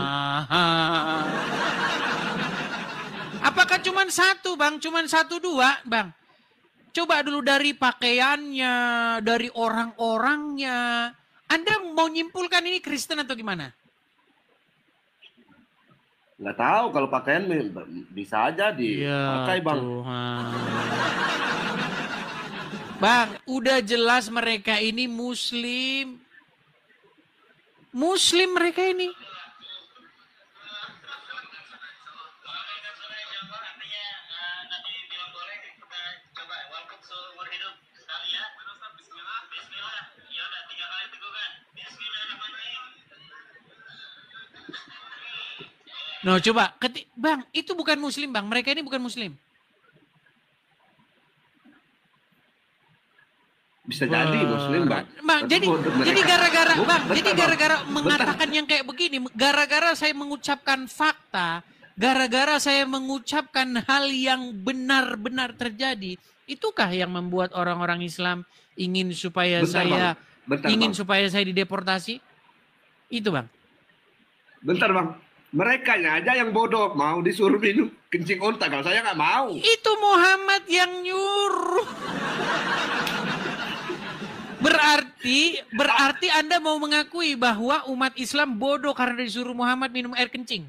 Apakah cuma satu, Bang? Cuma satu dua, Bang? Coba dulu dari pakaiannya, dari orang-orangnya. Anda mau nyimpulkan ini Kristen atau gimana? Nggak tahu, kalau pakaian bisa aja dipakai, Bang. Tuhan. Bang, udah jelas mereka ini Muslim. Muslim mereka ini. No, coba, Bang, itu bukan Muslim, Bang. Mereka ini bukan Muslim. Bisa jadi Muslim, Bang. Bang, Tapi untuk jadi mereka- gara-gara Bu, Bang, bentar, jadi Bang. gara-gara Bentar. mengatakan yang kayak begini, gara-gara saya mengucapkan fakta, gara-gara saya mengucapkan hal yang benar-benar terjadi, itukah yang membuat orang-orang Islam ingin supaya Bentar, saya Bang. Bentar, ingin Bang. supaya saya dideportasi? Itu, Bang. Bentar, Bang. Mereka aja yang bodoh mau disuruh minum kencing onta, kalau saya nggak mau. Itu Muhammad yang nyuruh. Berarti Anda mau mengakui bahwa umat Islam bodoh karena disuruh Muhammad minum air kencing.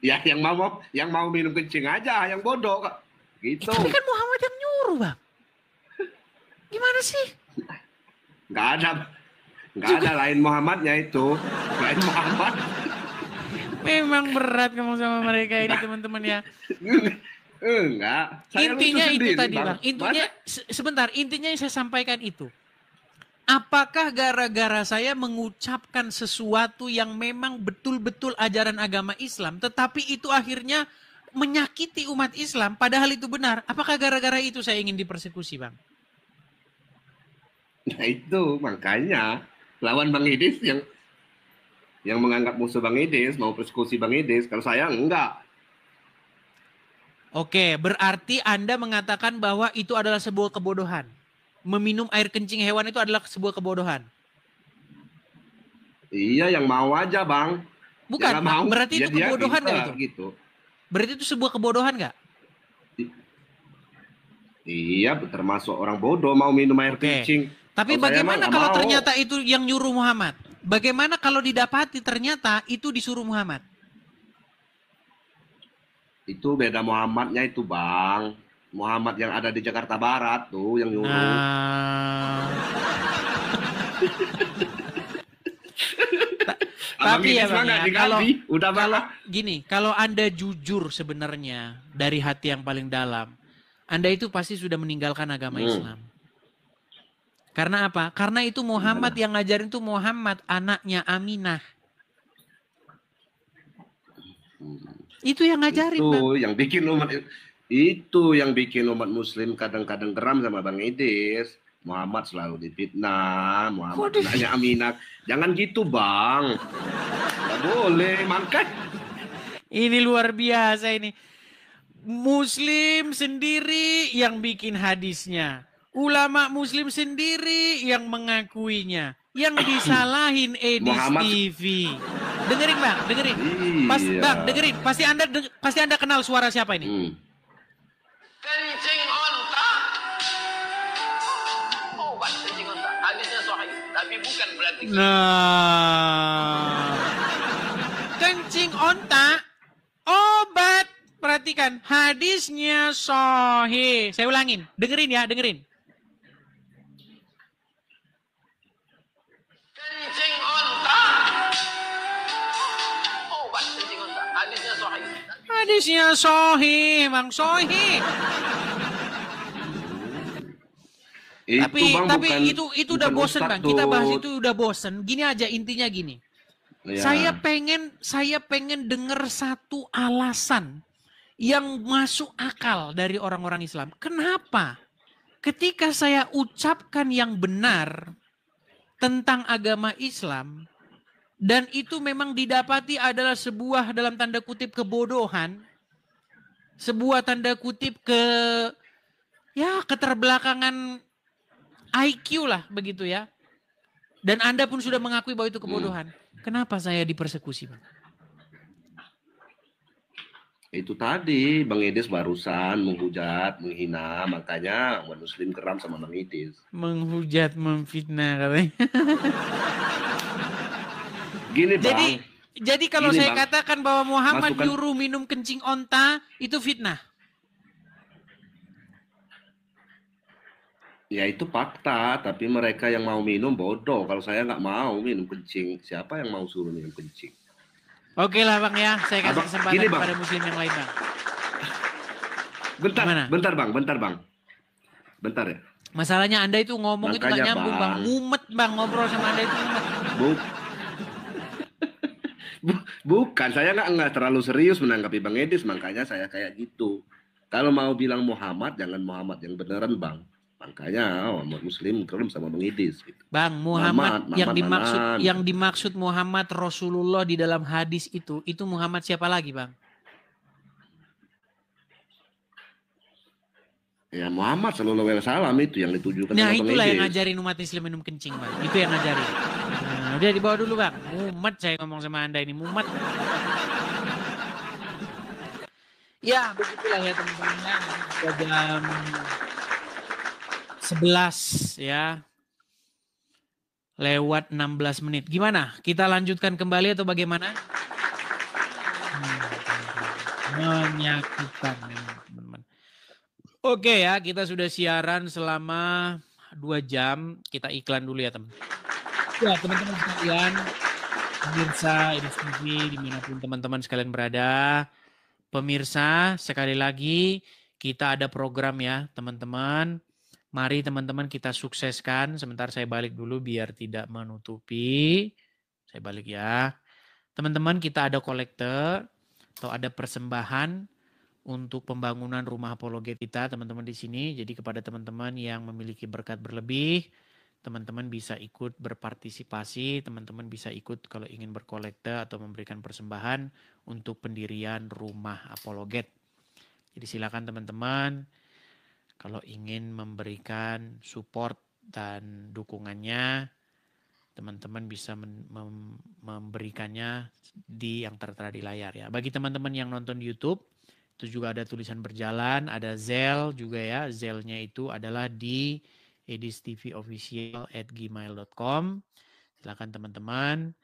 Ya yang mau minum kencing aja yang bodoh, Kak. Gitu. Tapi kan Muhammad yang nyuruh, Bang. Gimana sih? Nggak ada lain Muhammadnya itu. Lain Muhammad. Memang berat kamu sama mereka ini, teman-teman ya. Enggak. Saya Intinya lucu itu sendiri, tadi, Bang. Bang. Intinya sebentar, intinya yang saya sampaikan itu. Apakah gara-gara saya mengucapkan sesuatu yang memang betul-betul ajaran agama Islam, tetapi itu akhirnya menyakiti umat Islam, padahal itu benar? Apakah gara-gara itu saya ingin dipersekusi, Bang? Nah itu makanya lawan Bang Idris yang menganggap musuh Bang Idris, mau persekusi Bang Idris. Kalau saya enggak. Oke, berarti Anda mengatakan bahwa itu adalah sebuah kebodohan. Meminum air kencing hewan itu adalah sebuah kebodohan. Iya, yang mau aja, Bang. Bukan, Yang nggak mau, berarti ya itu dia kebodohan nggak pintar, itu? gitu. Berarti itu sebuah kebodohan nggak? Iya, termasuk orang bodoh mau minum air kencing. Tapi Kalau saya mah bagaimana nggak kalau mau. ternyata itu yang nyuruh Muhammad? Bagaimana kalau didapati ternyata itu disuruh Muhammad? Itu beda Muhammadnya itu, Bang. Muhammad yang ada di Jakarta Barat tuh yang nyuruh. Nah. Abang Tapi ya Idris mah Bang, nggak ya, diganti. Udah kalau gini, kalau Anda jujur sebenarnya dari hati yang paling dalam, Anda itu pasti sudah meninggalkan agama Islam. Karena apa? Karena itu Muhammad yang ngajarin itu Muhammad, anaknya Aminah. Itu yang ngajarin, Itu Bang. yang bikin umat Muslim kadang-kadang geram sama Bang Idris. Muhammad selalu difitnah, Muhammad anaknya Aminah. Jangan gitu, Bang. Nggak boleh, makanya. Ini luar biasa ini. Muslim sendiri yang bikin hadisnya. Ulama Muslim sendiri yang mengakuinya. Yang disalahin Edis Muhammad- TV. Dengerin, Bang, dengerin. Iya. Bang, dengerin. Pasti Anda kenal suara siapa ini? Kencing onta. Obat kencing onta. Hadisnya sahih, tapi bukan berarti Nah. Kencing onta, obat. Perhatikan, hadisnya sahih. Saya ulangin, dengerin ya, dengerin. kencing onta. Obat kencing onta. Hadisnya sahih. Hadisnya sahih, Bang, sahih. Tapi itu udah bosen, Bang. Kita bahas itu udah bosen. Gini aja, intinya gini. Ya. Saya pengen dengar satu alasan yang masuk akal dari orang-orang Islam. Kenapa? Ketika saya ucapkan yang benar tentang agama Islam, dan itu memang didapati adalah sebuah dalam tanda kutip kebodohan, sebuah tanda kutip keterbelakangan IQ lah begitu ya. Dan Anda pun sudah mengakui bahwa itu kebodohan. Kenapa saya dipersekusi, Bang? Itu tadi Bang Idris barusan menghujat, menghina, makanya umat Muslim geram sama Bang Idris. Menghujat, memfitnah katanya. Gini, Bang. Jadi kalau Gini, saya Bang. katakan bahwa Muhammad Masukan- nyuruh minum kencing onta, itu fitnah. Ya itu fakta, tapi mereka yang mau minum bodoh. Kalau saya nggak mau minum kencing, siapa yang mau suruh minum kencing? Oke lah Bang ya, saya kasih Abang, kesempatan gini, Bang. kepada muslim yang lain, Bang. Bentar Bang. Bentar ya. Masalahnya Anda itu ngomong itu nggak Makanya, nyambung, Bang. Bang. Mumet, Bang, ngobrol sama Anda itu mumet. Bukan, saya nggak terlalu serius menanggapi Bang Idris, makanya saya kayak gitu. Kalau mau bilang Muhammad, jangan Muhammad yang beneran, Bang. Makanya umat muslim kelem sama Bang Idis. Gitu. Bang, Muhammad Maman. yang dimaksud Muhammad Rasulullah di dalam hadis itu Muhammad siapa lagi, Bang? Ya Muhammad sallallahu alaihi wasallam itu yang ditujukan Nah, sama Bang itulah yang Idis. ngajarin umat Islam minum kencing, Bang. Itu yang ngajarin. Nah, udah dibawa dulu, Bang. Muhammad saya ngomong sama Anda ini, Muhammad. Ya, begitulah ya teman-teman. Sudah jam 11 ya. Lewat 16 menit. Gimana? Kita lanjutkan kembali atau bagaimana? Menyakitkan teman-teman. Oke ya, kita sudah siaran selama 2 jam. Kita iklan dulu ya teman. Ya teman-teman sekalian, pemirsa Edis TV dimanapun teman-teman sekalian berada. Pemirsa, sekali lagi kita ada program ya teman-teman. Mari teman-teman kita sukseskan. Sebentar saya balik dulu biar tidak menutupi. Saya balik ya. Teman-teman kita ada kolekte atau ada persembahan untuk pembangunan rumah apologet kita teman-teman di sini. Jadi kepada teman-teman yang memiliki berkat berlebih, teman-teman bisa ikut berpartisipasi, teman-teman bisa ikut kalau ingin berkolekte atau memberikan persembahan untuk pendirian rumah apologet. Jadi silakan teman-teman kalau ingin memberikan support dan dukungannya, teman-teman bisa memberikannya di yang tertera di layar ya. Bagi teman-teman yang nonton di YouTube, itu juga ada tulisan berjalan, ada Zelle juga ya. Zelle-nya itu adalah di edistvofficial@gmail.com. Silakan teman-teman,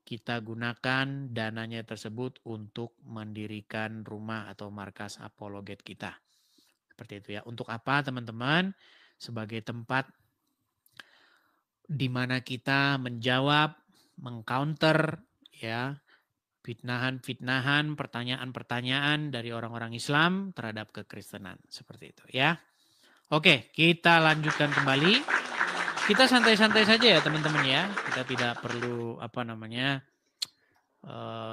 kita gunakan dananya tersebut untuk mendirikan rumah atau markas apologet kita. Seperti itu ya. Untuk apa teman-teman? Sebagai tempat di mana kita menjawab, mengcounter ya fitnahan-fitnahan, pertanyaan-pertanyaan dari orang-orang Islam terhadap kekristenan. Seperti itu ya. Oke, kita lanjutkan kembali. Kita santai-santai saja ya teman-teman ya. Kita tidak perlu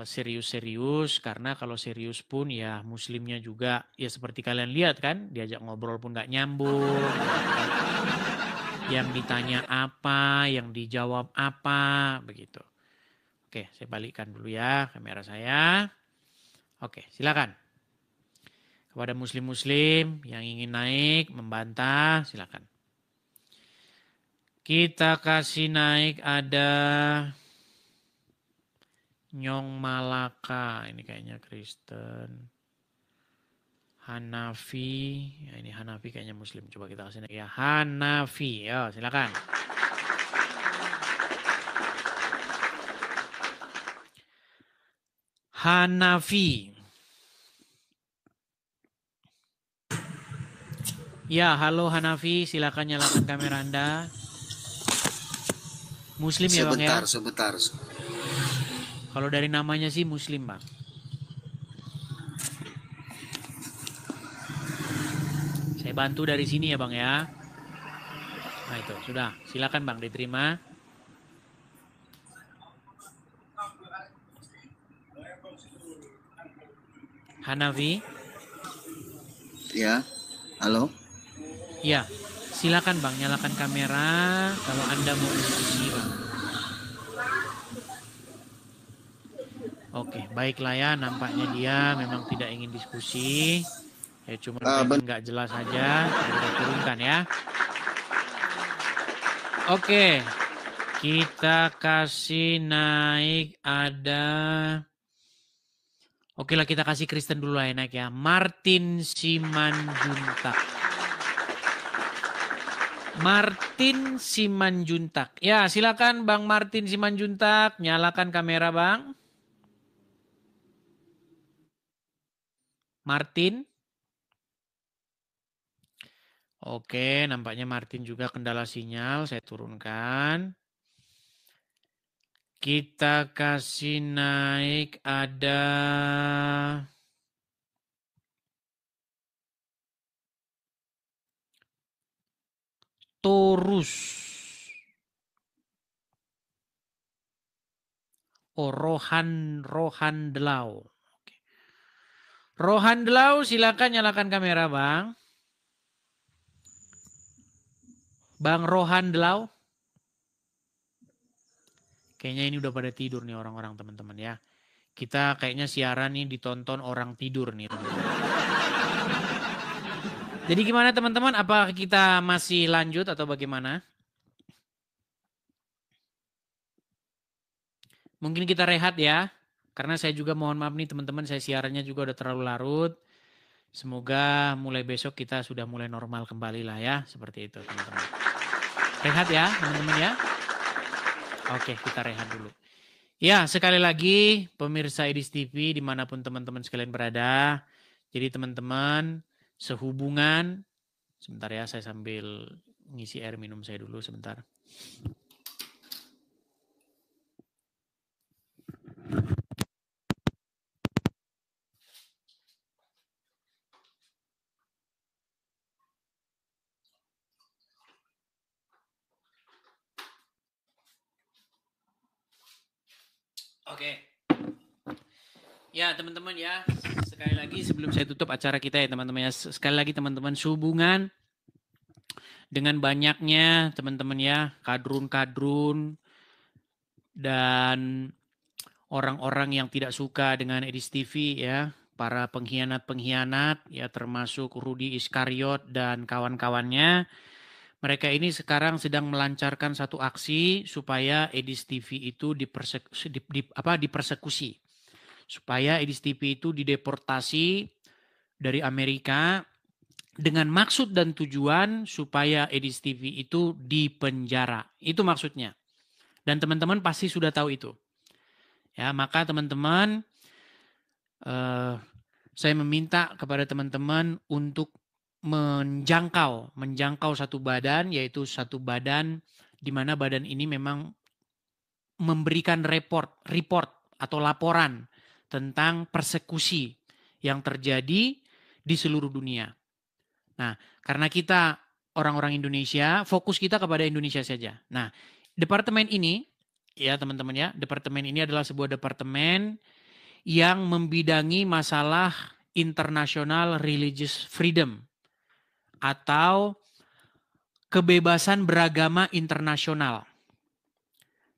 serius-serius, karena kalau serius pun ya muslimnya juga ya seperti kalian lihat kan, diajak ngobrol pun nggak nyambung. Yang ditanya apa, yang dijawab apa, begitu. Oke, saya balikkan dulu ya kamera saya. Oke, silakan. Kepada muslim-muslim yang ingin naik, membantah, silakan. Kita kasih naik ada Nyong Malaka, ini kayaknya Kristen. Hanafi, ya ini Hanafi kayaknya muslim. Coba kita kasih naik ya, Hanafi, ya silakan. Hanafi. Ya, halo Hanafi, silakan nyalakan kamera Anda. Muslim ya Bang ya? Sebentar. Kalau dari namanya sih muslim Bang. Saya bantu dari sini ya Bang ya. Nah itu, sudah. Silakan Bang, diterima. Hanafi. Ya, halo. Ya, silakan Bang, nyalakan kamera kalau Anda mau diskusi Bang. Oke, baiklah ya, nampaknya dia memang tidak ingin diskusi. Ya cuma nggak jelas saja, kita turunkan ya. Oke, kita kasih naik ada. Oke lah, kita kasih Kristen dulu lah naik ya. Martin Simanjuntak. Martin Simanjuntak. Ya, silakan Bang Martin Simanjuntak, nyalakan kamera Bang. Martin. Oke, nampaknya Martin juga kendala sinyal, saya turunkan. Kita kasih naik ada Torus. Oh, Rohan Delau. Oke. Rohan Delau, silakan nyalakan kamera Bang. Bang Rohan Delau. Kayaknya ini udah pada tidur nih orang-orang teman-teman ya. Kita kayaknya siaran nih ditonton orang tidur nih teman-teman. Jadi gimana teman-teman? Apakah kita masih lanjut atau bagaimana? Mungkin kita rehat ya. Karena saya juga mohon maaf nih teman-teman, saya siarannya juga udah terlalu larut. Semoga mulai besok kita sudah mulai normal kembali lah ya. Seperti itu teman-teman. Rehat ya teman-teman ya. Oke, kita rehat dulu. Ya, sekali lagi pemirsa Edis TV dimanapun teman-teman sekalian berada. Jadi teman-teman sehubungan. Sebentar ya, saya sambil ngisi air minum saya dulu sebentar. Oke. Ya teman-teman ya, sekali lagi sebelum saya tutup acara kita ya teman-teman ya, sekali lagi teman-teman sehubungan dengan banyaknya teman-teman ya, kadrun-kadrun dan orang-orang yang tidak suka dengan Edis TV ya, para pengkhianat-pengkhianat ya termasuk Rudy Iskariot dan kawan-kawannya. Mereka ini sekarang sedang melancarkan satu aksi supaya Edis TV itu dipersekusi. Supaya Edis TV itu dideportasi dari Amerika dengan maksud dan tujuan supaya Edis TV itu dipenjara. Itu maksudnya. Dan teman-teman pasti sudah tahu itu. Ya, maka teman-teman saya meminta kepada teman-teman untuk menjangkau satu badan, yaitu satu badan di mana badan ini memang memberikan report atau laporan tentang persekusi yang terjadi di seluruh dunia. Nah, karena kita orang-orang Indonesia, fokus kita kepada Indonesia saja. Nah, departemen ini, ya teman-teman ya, departemen ini adalah sebuah departemen yang membidangi masalah international religious freedom atau kebebasan beragama internasional.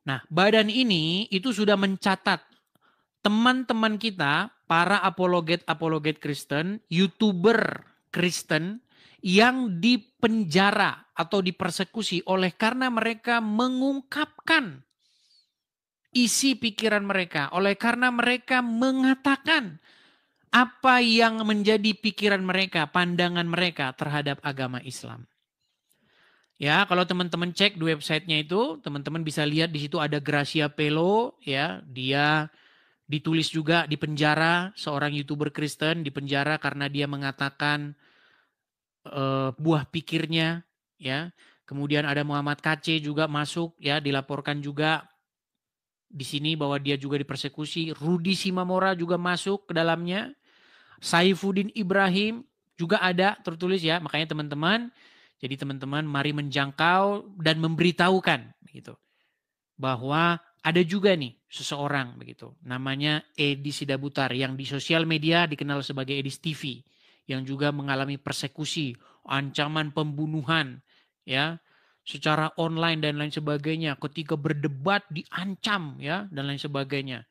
Nah, badan ini itu sudah mencatat teman-teman kita, para apologet Kristen, YouTuber Kristen yang dipenjara atau dipersekusi oleh karena mereka mengungkapkan isi pikiran mereka, oleh karena mereka mengatakan apa yang menjadi pikiran mereka, pandangan mereka terhadap agama Islam. Ya, kalau teman-teman cek di websitenya itu, teman-teman bisa lihat di situ ada Gracia Pelo, ya, dia ditulis juga di penjara, seorang YouTuber Kristen di penjara karena dia mengatakan buah pikirnya, ya. Kemudian ada Muhammad KC juga masuk, ya, dilaporkan juga di sini bahwa dia juga dipersekusi. Rudy Simamora juga masuk ke dalamnya. Saifuddin Ibrahim juga ada tertulis ya. Makanya teman-teman, jadi teman-teman mari menjangkau dan memberitahukan gitu. Bahwa ada juga nih seseorang begitu. Namanya Edis Sidabutar yang di sosial media dikenal sebagai Edis TV yang juga mengalami persekusi, ancaman pembunuhan ya, secara online dan lain sebagainya, ketika berdebat diancam ya dan lain sebagainya.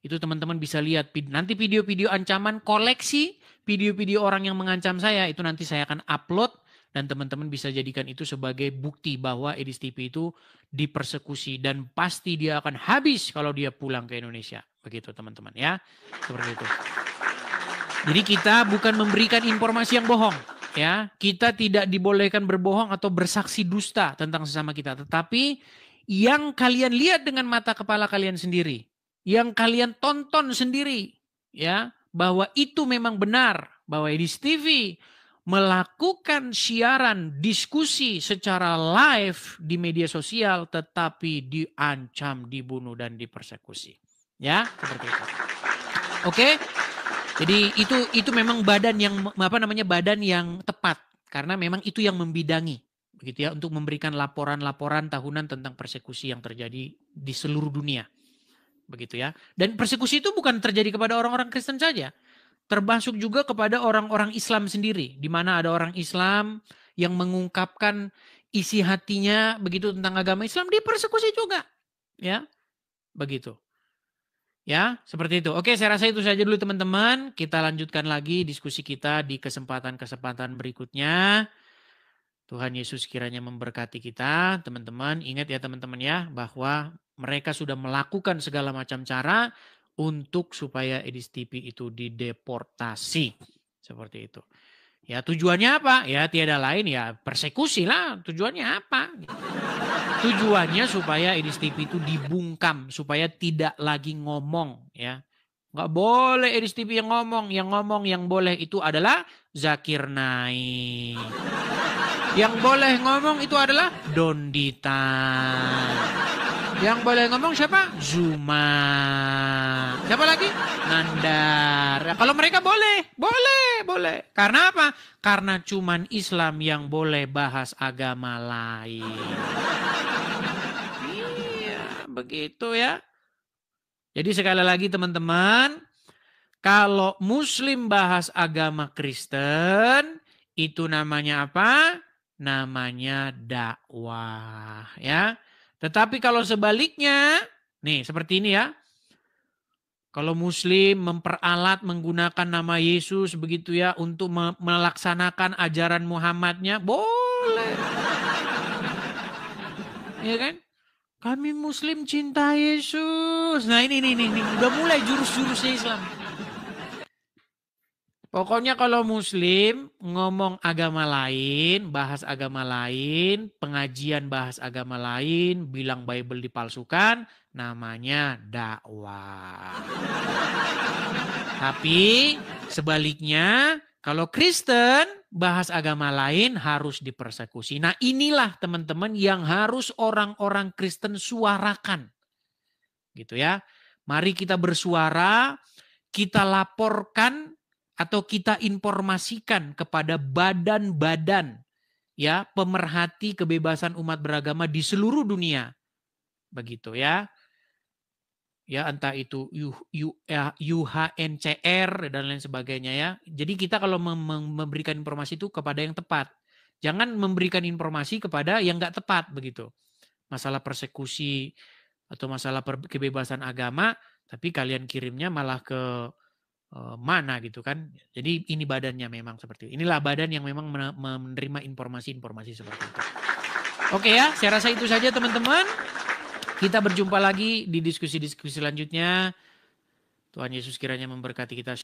Itu teman-teman bisa lihat nanti video-video ancaman, koleksi video-video orang yang mengancam saya itu nanti saya akan upload dan teman-teman bisa jadikan itu sebagai bukti bahwa Edis TV itu dipersekusi dan pasti dia akan habis kalau dia pulang ke Indonesia. Begitu teman-teman ya. Seperti itu. Jadi kita bukan memberikan informasi yang bohong. Ya, kita tidak dibolehkan berbohong atau bersaksi dusta tentang sesama kita. Tetapi yang kalian lihat dengan mata kepala kalian sendiri, yang kalian tonton sendiri, ya, bahwa itu memang benar, bahwa Edis TV melakukan siaran diskusi secara live di media sosial, tetapi diancam, dibunuh dan dipersekusi. Ya, seperti itu. Oke. Jadi itu memang badan yang badan yang tepat karena memang itu yang membidangi begitu ya untuk memberikan laporan-laporan tahunan tentang persekusi yang terjadi di seluruh dunia. Begitu ya. Dan persekusi itu bukan terjadi kepada orang-orang Kristen saja. Termasuk juga kepada orang-orang Islam sendiri di mana ada orang Islam yang mengungkapkan isi hatinya begitu tentang agama Islam, dipersekusi juga. Ya, begitu. Ya, seperti itu. Oke, saya rasa itu saja dulu teman-teman. Kita lanjutkan lagi diskusi kita di kesempatan-kesempatan berikutnya. Tuhan Yesus kiranya memberkati kita, teman-teman. Ingat ya teman-teman ya, bahwa mereka sudah melakukan segala macam cara untuk supaya Edis TV itu dideportasi. Seperti itu. Ya, tujuannya apa? Ya, tiada lain ya persekusi lah. Tujuannya apa? Tujuannya supaya Edis TV itu dibungkam, supaya tidak lagi ngomong, ya. Nggak boleh Edis TV yang ngomong yang boleh itu adalah Zakir Naik. Yang boleh ngomong itu adalah Donditan. Yang boleh ngomong siapa? Zuma. Siapa lagi? Nandar. Kalau mereka boleh. Karena apa? Karena cuman Islam yang boleh bahas agama lain. Iya, begitu ya. Jadi sekali lagi teman-teman, kalau Muslim bahas agama Kristen, itu namanya apa? Namanya dakwah, ya. Tetapi kalau sebaliknya, nih seperti ini ya. Kalau Muslim memperalat menggunakan nama Yesus begitu ya untuk melaksanakan ajaran Muhammadnya, boleh. Ya kan? Kami Muslim cinta Yesus. Nah ini udah mulai jurus-jurusnya Islam. Pokoknya kalau Muslim ngomong agama lain, bahas agama lain, pengajian bahas agama lain, bilang Bible dipalsukan, namanya dakwah. Tapi sebaliknya, kalau Kristen bahas agama lain harus dipersekusi. Nah inilah teman-teman yang harus orang-orang Kristen suarakan. Gitu ya. Mari kita bersuara, kita laporkan, atau kita informasikan kepada badan-badan ya pemerhati kebebasan umat beragama di seluruh dunia. Begitu ya. Ya entah itu UHNCR dan lain sebagainya ya. Jadi kita kalau memberikan informasi itu kepada yang tepat. Jangan memberikan informasi kepada yang enggak tepat begitu. Masalah persekusi atau masalah kebebasan agama, tapi kalian kirimnya malah ke mana gitu kan. Jadi ini badannya memang seperti itu. Inilah badan yang memang menerima informasi-informasi seperti itu. Oke ya, saya rasa itu saja teman-teman. Kita berjumpa lagi di diskusi-diskusi selanjutnya. Tuhan Yesus kiranya memberkati kita.